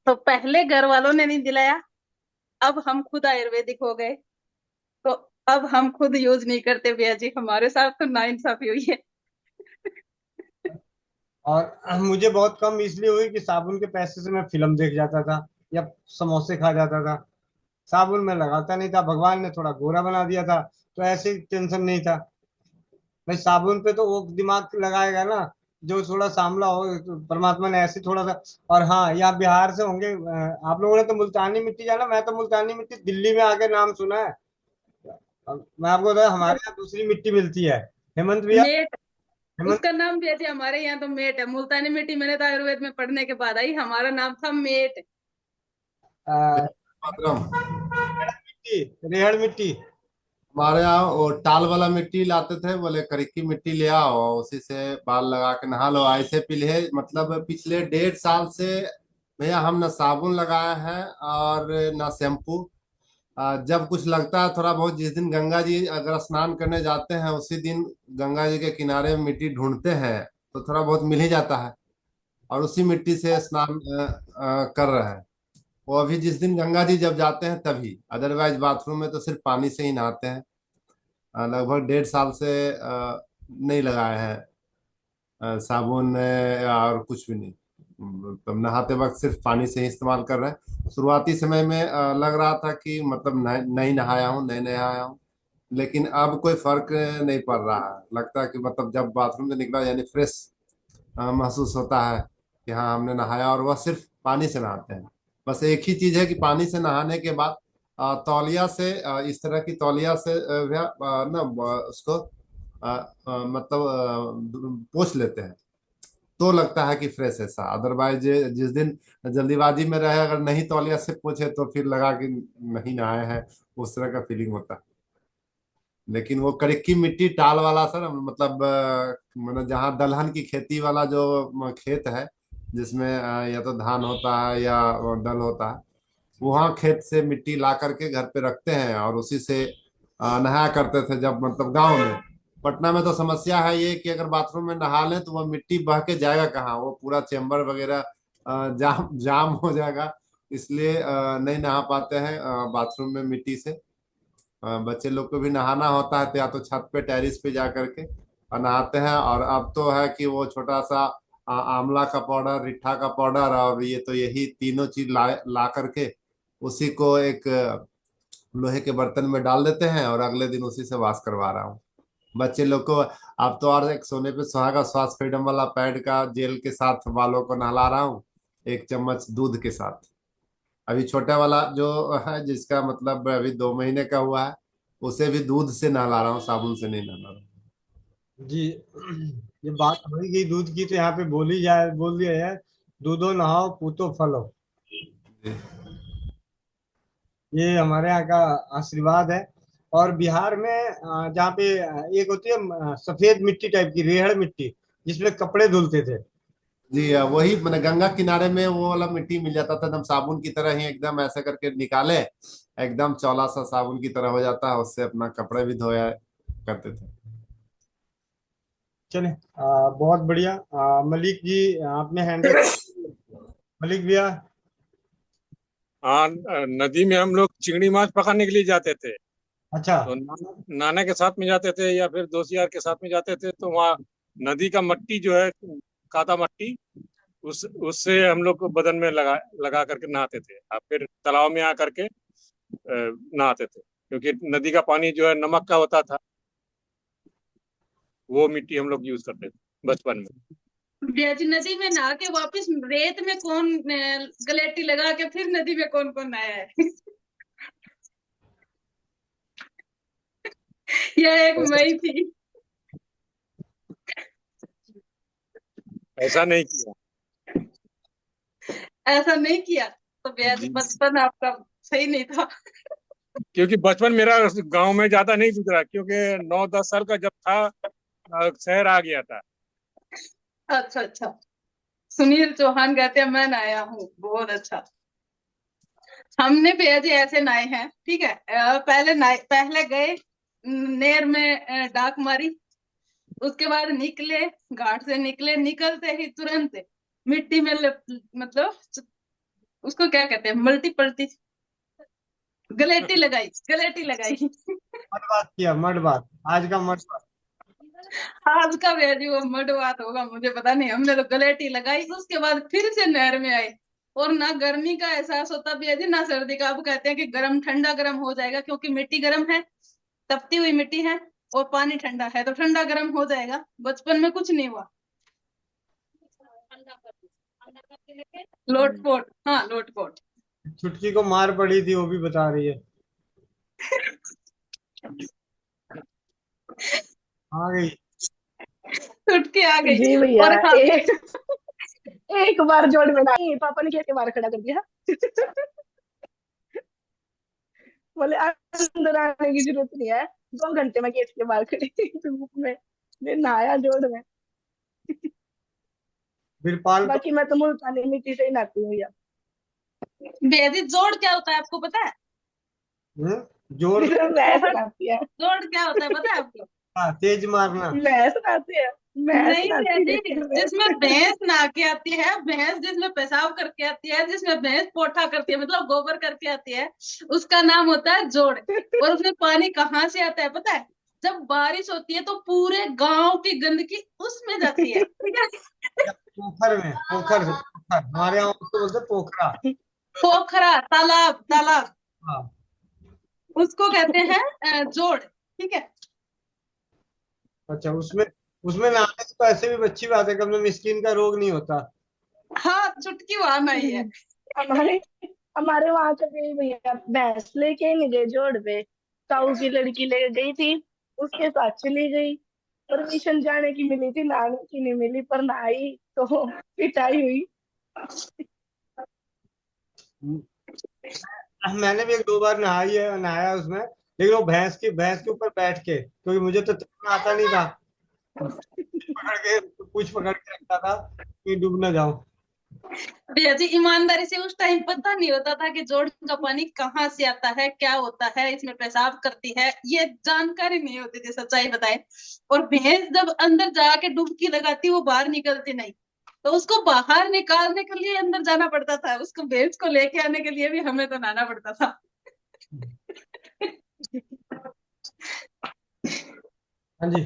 तो पहले घर वालों ने नहीं दिलाया, अब हम खुद आयुर्वेदिक हो गए, तो अब हम खुद यूज नहीं करते भैया जी। हमारे साथ तो नाइंसाफी हुई है। और मुझे बहुत कम इसलिए हुई कि साबुन के पैसे से मैं फिल्म देख जाता था या समोसे खा जाता था। साबुन में लगाता नहीं था, भगवान ने थोड़ा गोरा बना दिया था, तो ऐसे टेंशन नहीं था। भाई साबुन पे तो वो दिमाग लगाएगा ना जो थोड़ा सांवला हो, तो परमात्मा ने ऐसे थोड़ा सा। और हाँ, यहाँ बिहार से होंगे आप लोगों ने तो मुल्तानी मिट्टी जाना, मैं तो मुल्तानी मिट्टी दिल्ली में आके नाम सुना है। मैं आपको बता, हमारे यहाँ दूसरी मिट्टी मिलती है, हेमंत भैया। मेट, हेमंत। उसका नाम भैया जी हमारे यहाँ तो मेट है। मुल्तानी मिट्टी मैंने तो आयुर्वेद में पढ़ने के बाद आई, हमारा नाम था मेट। मिट्टी, रेहड़ मिट्टी। हमारे यहाँ वो टाल वाला मिट्टी लाते थे, बोले करिकी मिट्टी ले आओ, उसी से बाल लगा के नहा लो। ऐसे पीले मतलब पिछले 1.5 साल से भैया हम ना साबुन लगाए हैं और ना शैम्पू। जब कुछ लगता है थोड़ा बहुत, जिस दिन गंगा जी अगर स्नान करने जाते हैं उसी दिन गंगा जी के किनारे में मिट्टी ढूंढते हैं, तो थोड़ा बहुत मिल ही जाता है, और उसी मिट्टी से स्नान कर रहे हैं। वो अभी जिस दिन गंगा जी जब जाते हैं तभी, अदरवाइज बाथरूम में तो सिर्फ पानी से ही नहाते हैं। लगभग 1.5 साल से नहीं लगाए हैं साबुन और कुछ भी नहीं। मतलब नहाते वक्त सिर्फ पानी से ही इस्तेमाल कर रहे हैं। शुरुआती समय में लग रहा था कि मतलब नहीं नहाया हूँ, नहीं नहाया हूँ, लेकिन अब कोई फर्क नहीं पड़ रहा है। लगता है कि मतलब जब बाथरूम से निकला यानी फ्रेश महसूस होता है कि हाँ हमने नहाया, और वह सिर्फ पानी से नहाते हैं। बस एक ही चीज है कि पानी से नहाने के बाद तौलिया से इस तरह की तौलिया से ना उसको मतलब पोंछ लेते हैं, तो लगता है कि फ्रेश है सा। अदरवाइज जिस दिन जल्दीबाजी में रहे, अगर नहीं तौलिया से पोंछे तो फिर लगा कि नहीं नहाए हैं, उस तरह का फीलिंग होता है। लेकिन वो करिक्की मिट्टी टाल वाला सर, मतलब मतलब जहाँ दलहन की खेती वाला जो खेत है, जिसमें या तो धान होता है या दल होता है, वहाँ खेत से मिट्टी ला करके घर पे रखते हैं और उसी से नहाया करते थे जब, मतलब गांव में। पटना में तो समस्या है ये कि अगर बाथरूम में नहा लें तो वह मिट्टी बह के जाएगा कहाँ, वो पूरा चेम्बर वगैरह जाम जाम हो जाएगा। इसलिए नहीं नहा पाते हैं बाथरूम में मिट्टी से। बच्चे लोग को भी नहाना होता है तो या तो छत पे टेरिस पे जा करके और नहाते हैं। और अब तो है कि वो छोटा सा आंवला का पाउडर, रिठा का पाउडर और ये तो यही तीनों चीज ला करके उसी को एक लोहे के बर्तन में डाल देते हैं और अगले दिन उसी से वाश करवा रहा हूँ बच्चे लोग को। अब तो और एक सोने पे सुहागा स्वास्थ्य फ्रीडम वाला पैड का जेल के साथ बालों को नहला रहा हूँ, 1 चम्मच दूध के साथ। अभी छोटा वाला जो है, जिसका मतलब अभी 2 महीने का हुआ है, उसे भी दूध से नहला रहा हूँ, साबुन से नहीं नहला रहा जी। ये बात होई गई दूध की, तो यहाँ पे बोल दिया है, दूधो नहाओ पूतो फलो। ये हमारे यहाँ का आशीर्वाद है। और बिहार में जहाँ पे एक होती है सफेद मिट्टी टाइप की रेहड़ मिट्टी, जिसमें कपड़े धुलते थे। जी। वही मैंने गंगा किनारे में वो वाला मिट्टी मिल जाता था, एकदम साबुन की तरह ही, एकदम ऐसे करके निकाले, एकदम चौला सा साबुन की तरह हो जाता है, उससे अपना कपड़े भी धोया करते थे। चले बहुत बढ़िया। मलिक जी आपने हैंडल मलिक भैया। हाँ, नदी में हम लोग चिंगड़ी माछ पकड़ने के लिए जाते थे। अच्छा। तो नाना के साथ में जाते थे या फिर दोस्त यार के साथ में जाते थे, तो वहाँ नदी का मट्टी जो है, कादा मट्टी, उससे हम लोग को बदन में लगा लगा करके नहाते थे और फिर तालाब में आ करके नहाते थे, क्योंकि नदी का पानी जो है नमक का होता था। वो मिट्टी हम लोग यूज करते थे बचपन में। ब्याज नदी में नहा के वापस रेत में कौन गलेटी लगा के फिर नदी में कौन कौन नहाया है? यह एक मई थी। ऐसा नहीं किया। ऐसा नहीं किया तो ब्याज बचपन आपका सही नहीं था। क्योंकि बचपन मेरा गांव में ज्यादा नहीं गुजरा, क्योंकि 9-10 साल का जब था शहर आ गया था। अच्छा अच्छा। सुनील चौहान कहते हैं मैं नहाया हूँ, बहुत अच्छा। हमने भैया जी ऐसे नहाए हैं, ठीक है। पहले गए नेर में डाक मारी, उसके बाद निकले, घाट से निकले, निकलते ही तुरंत मिट्टी में मतलब उसको क्या कहते हैं, मल्टी पल्टी गलेटी लगाई। मड बात किया, मड बात, आज का मड बात। आज का भैया जी वो मड बात होगा, मुझे पता नहीं। हमने तो गलेटी लगाई, उसके बाद फिर से नहर में आए। और ना गर्मी का एहसास होता भैया जी, ना सर्दी का। अब कहते हैं कि गर्म ठंडा गर्म हो जाएगा, क्योंकि मिट्टी गर्म है, तपती हुई मिट्टी है, और पानी ठंडा है, तो ठंडा गर्म हो जाएगा। बचपन में कुछ नहीं हुआ। लोटपोट, हाँ लोटपोट। छुटकी को मार पड़ी थी, वो भी बता रही है। आ गई छुटकी, आ गई। जी भैया। और हाँ, एक बार जोड़ में नहीं, पापा ने कैसे बाहर खड़ा कर दिया। बोले अंदर आने की जरूरत नहीं है, 2 घंटे में गेट के बाहर खड़ी धूप में नहाया जोड़ में। बाकी मैं तो मुल्तानी मिट्टी से ही नहाती हूँ भैया। बेदी जोड़ क्या होता है आपको पता है? जोड़ मैं सुनाती है। जोड़ क्या होता है पता है आपको? तेज मारना। मैं सुनाती है। नहीं बेदी, जिसमें भैंस नहा के आती है, भैंस जिसमें पेशाब करके आती है, जिसमें भैंस पोठा करती है, मतलब गोबर करके आती है, उसका नाम होता है जोड़। और उसमें पानी कहाँ से आता है पता है? जब बारिश होती है तो पूरे गांव की गंदगी उसमें जाती है, ठीक है। पोखर में, पोखर हमारे यहाँ उसको बोलते पोखरा। पोखरा, तालाब, तालाब, हाँ। उसको कहते हैं जोड़, ठीक है। अच्छा, उसमें नहाने से तो ऐसे भी अच्छी बात है, कम से कम स्किन का रोग नहीं होता। हाँ, चुटकी वहां नहीं है। हमारे वहां तो गई भैया, भैंस लेके नहीं गए जोड़ पे, ताऊ की लड़की ले गई थी, उसके साथ चली गई। परमिशन जाने की मिली थी, नहाने की नहीं मिली, पर नहाई तो पिटाई हुई। मैंने भी 1-2 बार नहाया उसमें, लेकिन वो भैंस के ऊपर बैठ के, क्योंकि मुझे तो तैरना आता नहीं था, पूछ पकड़ के रखता था कि डूब ना जाऊं। भैया जी ईमानदारी से उस टाइम पता नहीं होता था कि जोड़न का पानी कहाँ से आता है, क्या होता है, इसमें पेशाब करती है, ये जानकारी नहीं होती थी, सच्चाई बताए। और भैंस जब अंदर जाके डुबकी लगाती वो बाहर निकलती नहीं, तो उसको बाहर निकालने के लिए अंदर जाना पड़ता था, उसको भैंस को लेके आने के लिए भी हमें तो नहाना पड़ता था। हाँ जी।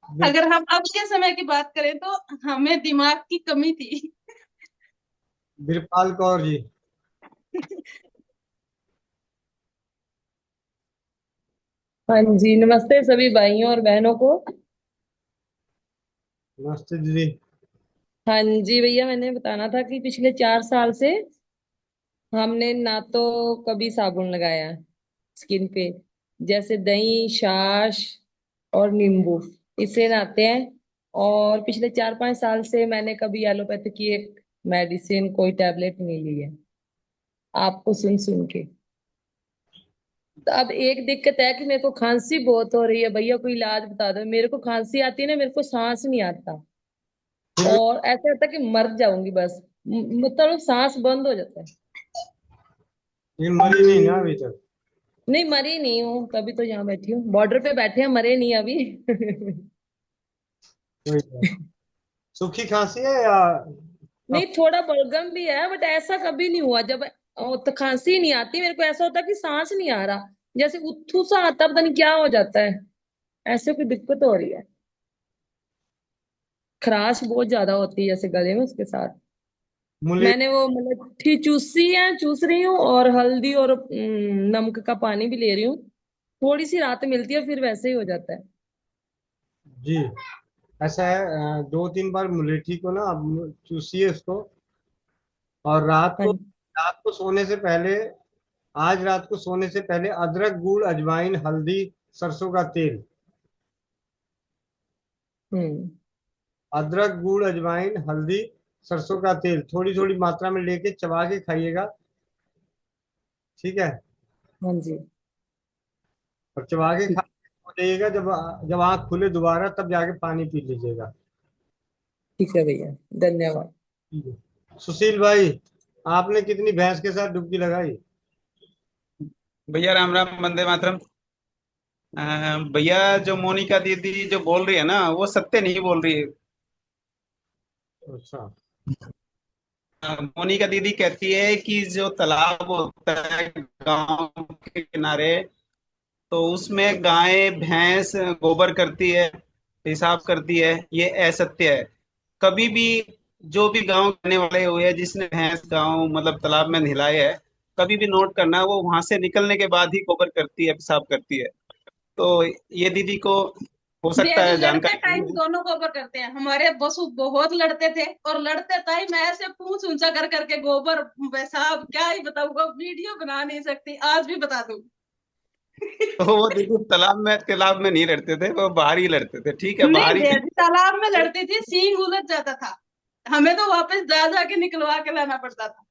अगर हम अब के समय की बात करें तो हमें दिमाग की कमी थी। बिरपाल कौर जी। हाँ जी, नमस्ते सभी भाइयों और बहनों को। नमस्ते दीदी। हाँ जी भैया, मैंने बताना था कि पिछले 4 साल से हमने ना तो कभी साबुन लगाया स्किन पे, जैसे दही, छाछ और नींबू, इससे नहाते हैं। और पिछले 4-5 साल से मैंने कभी एलोपैथी की एक मेडिसिन, कोई टैबलेट नहीं ली है, आपको सुन सुन के। तो अब एक दिक्कत है कि मेरे को खांसी बहुत हो रही है, भैया कोई इलाज बता दो। मेरे को खांसी आती है ना, मेरे को सांस नहीं आता, और ऐसा होता है कि मर जाऊंगी बस, मतलब सांस बंद हो जाता है। लेकिन मरी नहीं ना अभी तक? नहीं मरी नहीं हूँ, तभी तो यहाँ बैठी हूँ, बॉर्डर पे बैठे हैं, मरे नहीं अभी। कोई बात। सूखी खांसी है या नहीं, थोड़ा बलगम भी है, बट ऐसा कभी नहीं हुआ। जब तो खांसी नहीं आती मेरे को, ऐसा होता है कि सांस नहीं आ रहा, जैसे उठू सा आता, पता नहीं क्या हो जाता है, ऐसे कोई दिक्कत हो रही है। खराश बहुत ज्यादा होती है जैसे गले में, उसके साथ मुले मैंने वो मलट्ठी चूसी है, चूस रही हूँ, और हल्दी और नमक का पानी भी ले रही हूँ। थोड़ी सी राहत मिलती है, फिर वैसे ही हो जाता है। जी। ऐसा है, 2-3 बार मुलेठी को ना आप चूसिए उसको, और हाँ रात को सोने से पहले, आज रात को सोने से पहले अदरक, गुड़, अजवाइन, हल्दी, सरसों का तेल, हम्म अदरक, गुड़, अजवाइन, हल्दी, सरसों का तेल थोड़ी थोड़ी मात्रा में लेके चबा के खाइएगा, ठीक है? हाँ जी, और चबा के खा हो जाइएगा, जब जब आँख खुले दोबारा तब जाके पानी पी लीजिएगा। ठीक है भैया, धन्यवाद। ठीक है। सुशील भाई, आपने कितनी भैंस के साथ डुबकी लगाई? भैया राम राम, वंदे मातरम। भैया जो मोनिका दीदी जो बोल रही है ना, वो सत्य नहीं बोल रही है। अच्छा। मोनिका दीदी कहती है कि जो तालाब होता है गांव के किनारे, तो उसमें गाय भैंस गोबर करती है, पेशाब करती है, ये असत्य है। कभी भी जो भी गांव रहने वाले हुए हैं जिसने भैंस गांव मतलब तालाब में नहलाए है, कभी भी नोट करना, वो वहां से निकलने के बाद ही गोबर करती है, पेशाब करती है। तो ये दीदी को हो सकता भैया जी है लड़ते जानकारी टाइम नहीं है। दोनों गोबर करते हैं, हमारे बसु बहुत लड़ते थे, और लड़ते टाइम ऐसे पूंछ ऊंचा कर करके गोबर पेशाब क्या ही बताऊंगा, वीडियो बना नहीं सकती, आज भी बता दूं। तो वो दीदी तालाब में नहीं लड़ते थे, वो बाहर ही लड़ते थे, ठीक है, नहीं बाहर ही। भैया जी तालाब में लड़ती थी, सींग उलझ जाता था, हमें तो वापस जा जा के निकलवा के लाना पड़ता था।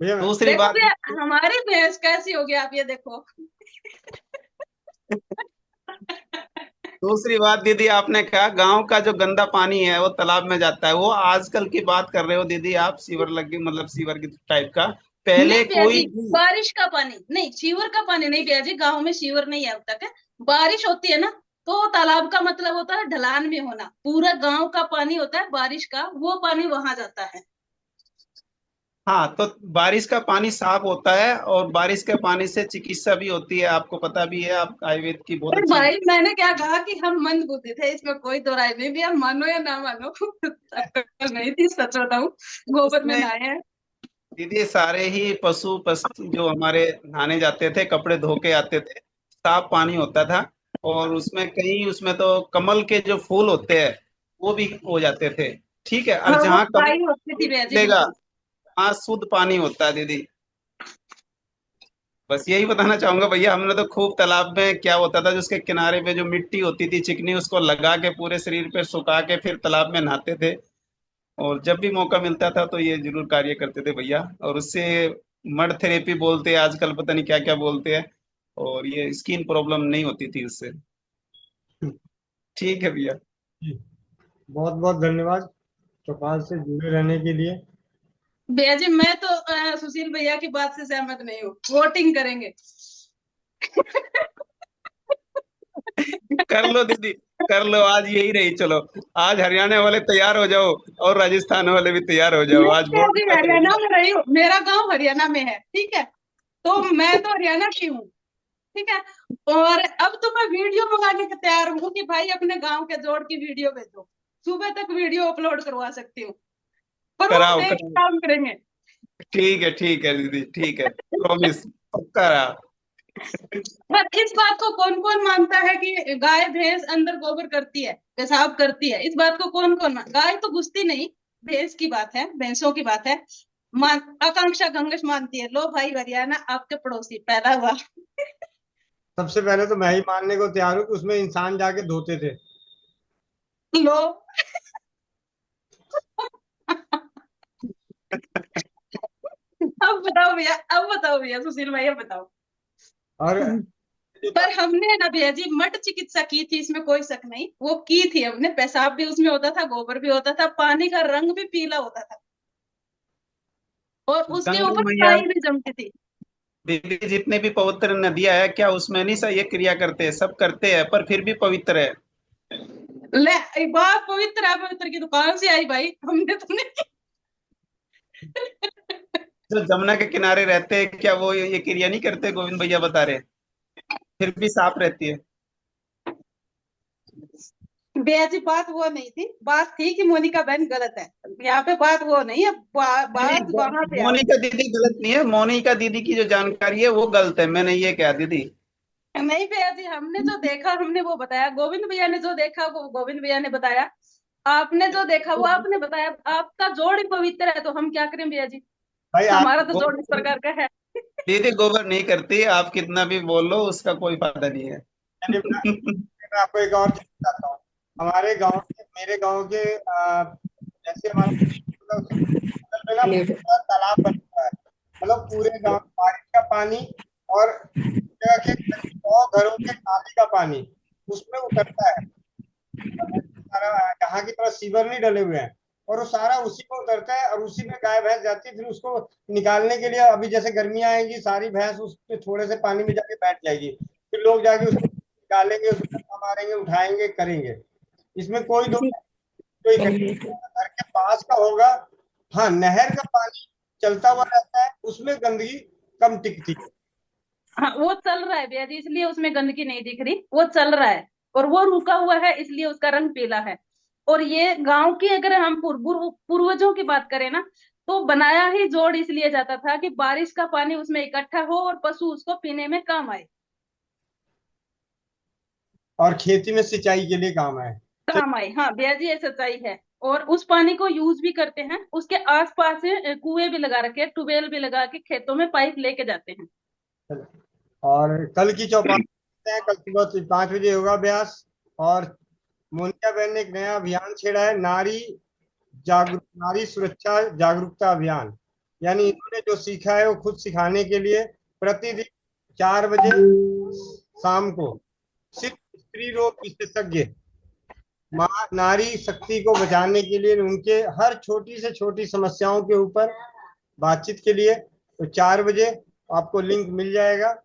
भैया दूसरी देखो बात, भैया हमारी भैंस कैसी होगी, आप ये देखो। दूसरी बात दीदी, आपने कहा गांव का जो गंदा पानी है वो तालाब में जाता है, वो आजकल की बात कर रहे हो दीदी आप, सीवर लगी मतलब सीवर की टाइप का। नहीं पहले भैया कोई जी, भी बारिश का पानी नहीं, सीवर का पानी नहीं भैया जी, गांव में सीवर नहीं है अब तक। बारिश होती है ना, तो तालाब का मतलब होता है ढलान में होना, पूरा गांव का पानी होता है बारिश का, वो पानी वहां जाता है। हाँ, तो बारिश का पानी साफ होता है, और बारिश के पानी से चिकित्सा भी होती है, आपको पता भी है, आप आयुर्वेद की बहुत पर अच्छी। भाई मैंने क्या कहा कि हम मंद बुद्धि थे, इसमें कोई दो राय नहीं, भैया मानो या ना मानो। अक्ल नहीं थी, सच बताऊं, गोबर में उसमें नहाए हैं। दीदी सारे ही पशु पक्षी जो हमारे नहाने जाते थे, कपड़े धो के आते थे, साफ पानी होता था। और उसमें कहीं, उसमें तो कमल के जो फूल होते हैं वो भी हो जाते थे, ठीक है। और हाँ वो जहाँ कमल फ्राई होती थी भैया जी, मिलेगा बिल्कुल। वहाँ शुद्ध पानी होता है दीदी। बस यही बताना चाहूंगा भैया, हमने तो खूब तालाब में क्या होता था, जिसके किनारे पे जो मिट्टी होती थी चिकनी, उसको लगा के पूरे शरीर पे सुखा के फिर तालाब में नहाते थे। और जब भी मौका मिलता था तो ये जरूर कार्य करते थे भैया। और उससे मड थेरेपी बोलते हैं आजकल, पता नहीं क्या क्या बोलते हैं, और ये स्किन प्रॉब्लम नहीं होती थी उससे। ठीक है भैया। बहुत बहुत धन्यवाद चौपाल से जुड़े रहने के लिए। भैया जी मैं तो सुशील भैया की बात से सहमत नहीं हूँ, वोटिंग करेंगे। कर लो दीदी, कर लो, आज यही रही। चलो आज हरियाणा वाले तैयार हो जाओ और राजस्थान वाले भी तैयार हो जाओ, मैं आज तो वोट अभी तय हरियाणा करेंगे। में रही हूँ, मेरा गांव हरियाणा में है, ठीक है, तो मैं तो हरियाणा की हूँ, ठीक है। और अब तो मैं वीडियो मंगा के तैयार हूँ कि भाई अपने गांव के जोड़ की वीडियो भेजो, सुबह तक वीडियो अपलोड करवा सकती हूँ, पर वो कराओ देख के कराओ। काम करेंगे। ठीक है दीदी, ठीक है, प्रॉमिस, पक्का रहा। पर इस बात को कौन कौन मानता है कि गाय भैंस अंदर गोबर करती है, पेशाब करती है? इस बात को कौन कौन गाय तो घुसती नहीं, भैंस की बात है, भैंसों की बात है। आकांक्षा गंगेश मानती है। लो भाई हरियाणा आपके पड़ोसी पहला हुआ। सबसे पहले तो मैं ही मानने को तैयार हूँ कि उसमें इंसान जाके धोते थे। लो अब बताओ भैया, अब बताओ भैया, सुशील भैया बताओ। और पर हमने ना भैया जी मट चिकित्सा की थी, इसमें कोई शक नहीं, वो की थी हमने, पेशाब भी उसमें होता था, गोबर भी होता था, पानी का रंग भी पीला होता था, और उसके गंगा ऊपर मैया, काई भी जमती थी। दीदी जितने भी पवित्र नदियां है, क्या उसमें नहीं सही ये क्रिया करते हैं? सब करते हैं, पर फिर भी पवित्र है। ले एक बात, पवित्र अपवित्र की दुकान से आई भाई, हमने तो नहीं। जो जमुना के किनारे रहते हैं, क्या वो ये क्रिया नहीं करते? गोविंद भैया बता रहे, फिर भी साफ रहती है। भैया जी बात वो नहीं थी, बात थी कि मोनिका बहन गलत है, यहाँ पे बात वो नहीं है, नहीं, बात वहां पे आओ। मोनिका दीदी गलत नहीं है, मोनिका दीदी की जो जानकारी है वो गलत है, मैंने ये कहा दीदी। नहीं भैया जी, हमने जो देखा हमने वो बताया, गोविंद भैया ने जो देखा वो गोविंद भैया ने बताया, आपने जो देखा वो आपने बताया, आपका जोड़ ही पवित्र है, तो हम क्या करें भैया जी, भाई आप हमारा तो जोड़ इस प्रकार का है। दीदी गोबर नहीं करती, आप कितना भी बोल लो उसका कोई फायदा नहीं है। मैं आपको एक और चीज बताता हूँ। हमारे गांव के, मेरे गांव के जैसे हमारा बगल में ना पूरा तालाब बना हुआ है, मतलब पूरे गांव बारिश का पानी और जगह के 100 घरों के नाले का पानी उसमें उतरता है। सारा यहाँ की तरह सीवर नहीं डले हुए हैं, और वो सारा उसी में उतरता है और उसी में गाय भैंस जाती है। फिर उसको निकालने के लिए अभी जैसे गर्मियां आएंगी, सारी भैंस उसके थोड़े से पानी में जाके बैठ जाएगी, फिर लोग जाके उसको निकालेंगे, उसमें डंडा मारेंगे, उठाएंगे, करेंगे। इसमें कोई दो कोई घर के पास का होगा। हाँ, नहर का पानी चलता हुआ रहता है, उसमें गंदगी कम टिकती है। हाँ वो चल रहा है भैया जी, इसलिए उसमें गंदगी नहीं दिख रही, वो चल रहा है, और वो रुका हुआ है इसलिए उसका रंग पीला है। और ये गांव की अगर हम पूर्वजों की बात करें ना, तो बनाया ही जोड़ इसलिए जाता था कि बारिश का पानी उसमें इकट्ठा हो और पशु उसको पीने में काम आए, और खेती में सिंचाई के लिए काम आए। काम आए। हाँ भैया जी ये सच्चाई है, और उस पानी को यूज भी करते हैं, उसके आसपास कुएं भी लगा रखे हैं, ट्यूबवेल भी लगा के खेतों में पाइप लेके जाते हैं। और कल की चौपाल है, कल सुबह 5 बजे होगा अभ्यास। और मोनिका बहन ने एक नया अभियान छेड़ा है, नारी सुरक्षा जागरूकता अभियान। यानी इन्होंने जो सीखा है वो खुद सिखाने के लिए प्रतिदिन 4 बजे शाम को सिर्फ स्त्री रोग विशेषज्ञ माँ नारी शक्ति को बचाने के लिए, उनके हर छोटी से छोटी समस्याओं के ऊपर बातचीत के लिए, तो 4 बजे आपको लिंक मिल जाएगा,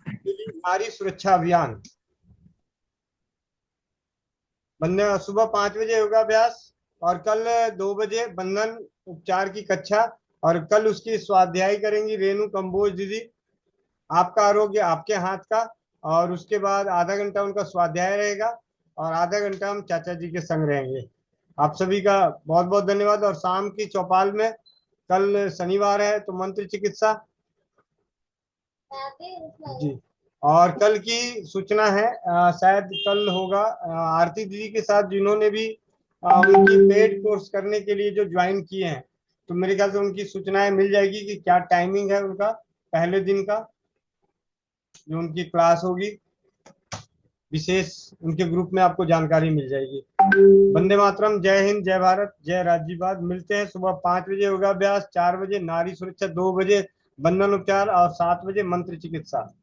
नारी सुरक्षा अभियान। बंधन सुबह 5 बजे होगा अभ्यास, और कल 2 बजे बंधन उपचार की कक्षा, और कल उसकी स्वाध्याय करेंगी रेणु कंबोज दीदी। आपका आरोग्य आपके हाथ का। और उसके बाद आधा घंटा उनका स्वाध्याय रहेगा, और आधा घंटा हम चाचा जी के संग रहेंगे। आप सभी का बहुत बहुत धन्यवाद। और शाम की चौपाल में कल शनिवार है तो मंत्र चिकित्सा जी। और कल की सूचना है, शायद कल होगा आरती दीदी के साथ, जिन्होंने भी उनकी पेड कोर्स करने के लिए जो ज्वाइन किए हैं, तो मेरे ख्याल से उनकी सूचनाएं मिल जाएगी कि क्या टाइमिंग है उनका पहले दिन का, जो उनकी क्लास होगी विशेष, उनके ग्रुप में आपको जानकारी मिल जाएगी। वंदे मातरम, जय हिंद, जय भारत, जय राज्यवाद। मिलते हैं सुबह 5 बजे योगाभ्यास, 4 बजे नारी सुरक्षा, 2 बजे बंधन उपचार और 7 बजे मंत्र चिकित्सा।